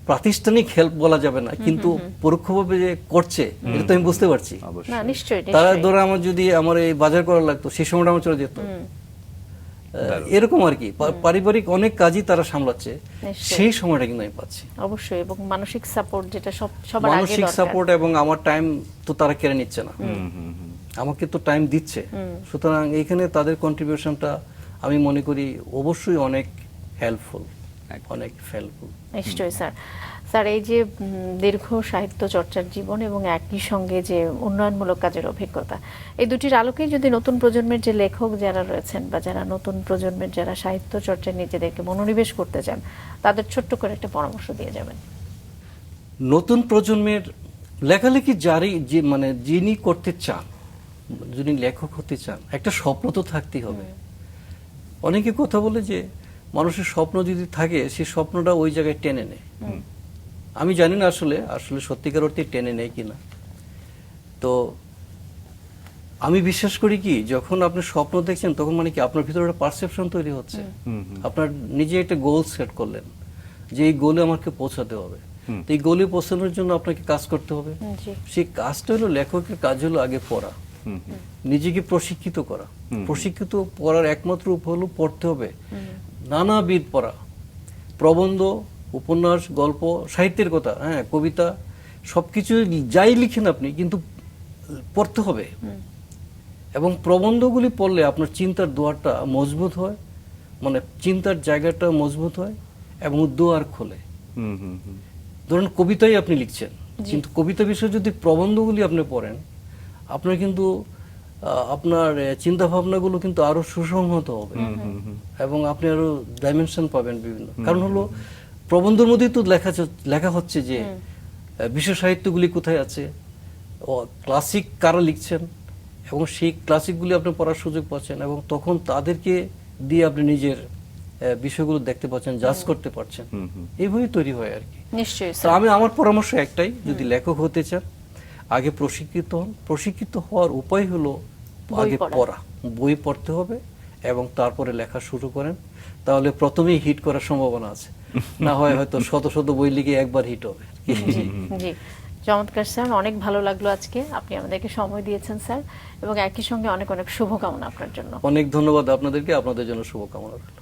প্রাতিষ্ঠানিক হেল্প বলা যাবে না, কিন্তু পরোক্ষভাবে যে করছে এটা তো আমি বুঝতে পারছি। না অবশ্যই নিশ্চয়ই তারা নিশ্চয়ই। ধরো আমার যদি আমার এই বাজার করা লাগতো সেই সময়টা আমার চলে যেত। এরকম আর কি, পারিবারিক অনেক কাজই তারা সামলাচ্ছে, নিশ্চয়ই। সেই সময়টা কিন্তু আমি পাচ্ছি। অবশ্যই, এবং মানসিক সাপোর্ট যেটা সবার আগে মানসিক দরকার। সাপোর্ট এবং আমার টাইম তো তারা কেড়ে নিচ্ছে না, আমাকে তো টাইম দিচ্ছে। সুতরাং এইখানে তাদের কন্ট্রিবিউশনটা আমি মনে করি অবশ্যই অনেক হেল্পফুল, অনেক হেল্পফুল। নিশ্চয়ই স্যার। স্যার, এই যে দীর্ঘ সাহিত্য চর্চার জীবন এবং একই সঙ্গে যে উন্নয়নমূলক কাজের অভিজ্ঞতা, এই দুটির আলোকে যদি নতুন প্রজন্মের যে লেখক যারা রয়েছেন বা যারা নতুন প্রজন্মের যারা সাহিত্য চর্চায় নিজেদেরকে মনোনিবেশ করতে চান, তাদের ছোট্ট করে একটা পরামর্শ দিয়ে যাবেন। নতুন প্রজন্মের লেখালেখি যে মানে যিনি করতে চান, যিনি লেখক হতে চান, একটা স্বপ্ন তো থাকতেই হবে। অনেকে কথা বলে যে মানুষের স্বপ্ন যদি থাকে সেই স্বপ্নটা ওই জায়গায় টেনে নেয়। আমি জানি না আসলে সত্যিকার অর্থে টেনে নেয় কিনা। তো আমি বিশ্বাস করি কি, যখন আপনি স্বপ্ন দেখছেন তখন মানে কি আপনার ভিতরে একটা পারসেপশন তৈরি হচ্ছে। আপনার নিজে একটা গোল সেট করলেন যে এই গোলে আমাকে পৌঁছাতে হবে, তো এই গোলে পৌঁছানোর জন্য আপনাকে কাজ করতে হবে। জি। সেই কাজটা হলো, লেখকের কাজ হলো আগে পড়া, নিজেকে প্রশিক্ষিত করা। প্রশিক্ষিত করার একমাত্র উপায় হলো পড়তে হবে, নানাবিধ পড়া, প্রবন্ধ, উপন্যাস, গল্প, সাহিত্যের কথা, হ্যাঁ, কবিতা, সবকিছু যাই লিখেন আপনি, কিন্তু পড়তে হবে। এবং প্রবন্ধগুলি পড়লে আপনার চিন্তার দুয়ারটা মজবুত হয়, মানে চিন্তার জায়গাটা মজবুত হয় এবং দুয়ার খোলে। ধরুন কবিতাই আপনি লিখছেন, কিন্তু কবিতা বিষয়ে যদি প্রবন্ধগুলি আপনি পড়েন, আপনার কিন্তু আপনার চিন্তা ভাবনাগুলো কিন্তু আরো সুসংহত হবে এবং আপনি আরো ডাইমেনশন পাবেন বিভিন্ন। কারণ হলো প্রবন্ধের মধ্যেই তো লেখা হচ্ছে যে বিশ্ব সাহিত্যগুলি কোথায় আছে, ক্লাসিক কারা লিখছেন, এবং সেই ক্লাসিকগুলি আপনি পড়ার সুযোগ পাচ্ছেন, এবং তখন তাদেরকে দিয়ে আপনি নিজের বিষয়গুলো দেখতে পাচ্ছেন, জাজ করতে পারছেন। এইভাবেই তৈরি হয় আর কি। নিশ্চয়ই তো স্যার। আমার পরামর্শ একটাই, যদি লেখক হতে চান আগে প্রশিক্ষিত হন। প্রশিক্ষিত হওয়ার উপায় হলো বই আগে পড়া। পড়া, বই পড়তে হবে এবং তারপরে লেখা শুরু করেন, তাহলে প্রথমেই হিট করার সম্ভাবনা আছে। না হয় হয়তো শত শত বই লিখে একবার হিট হবে। জি, চমৎকার স্যার, অনেক ভালো লাগলো আজকে আপনি আমাদেরকে সময় দিয়েছেন স্যার, এবং একই সঙ্গে অনেক অনেক শুভকামনা আপনার জন্য। অনেক ধন্যবাদ আপনাদেরকে, আপনাদের জন্য শুভকামনা রইল।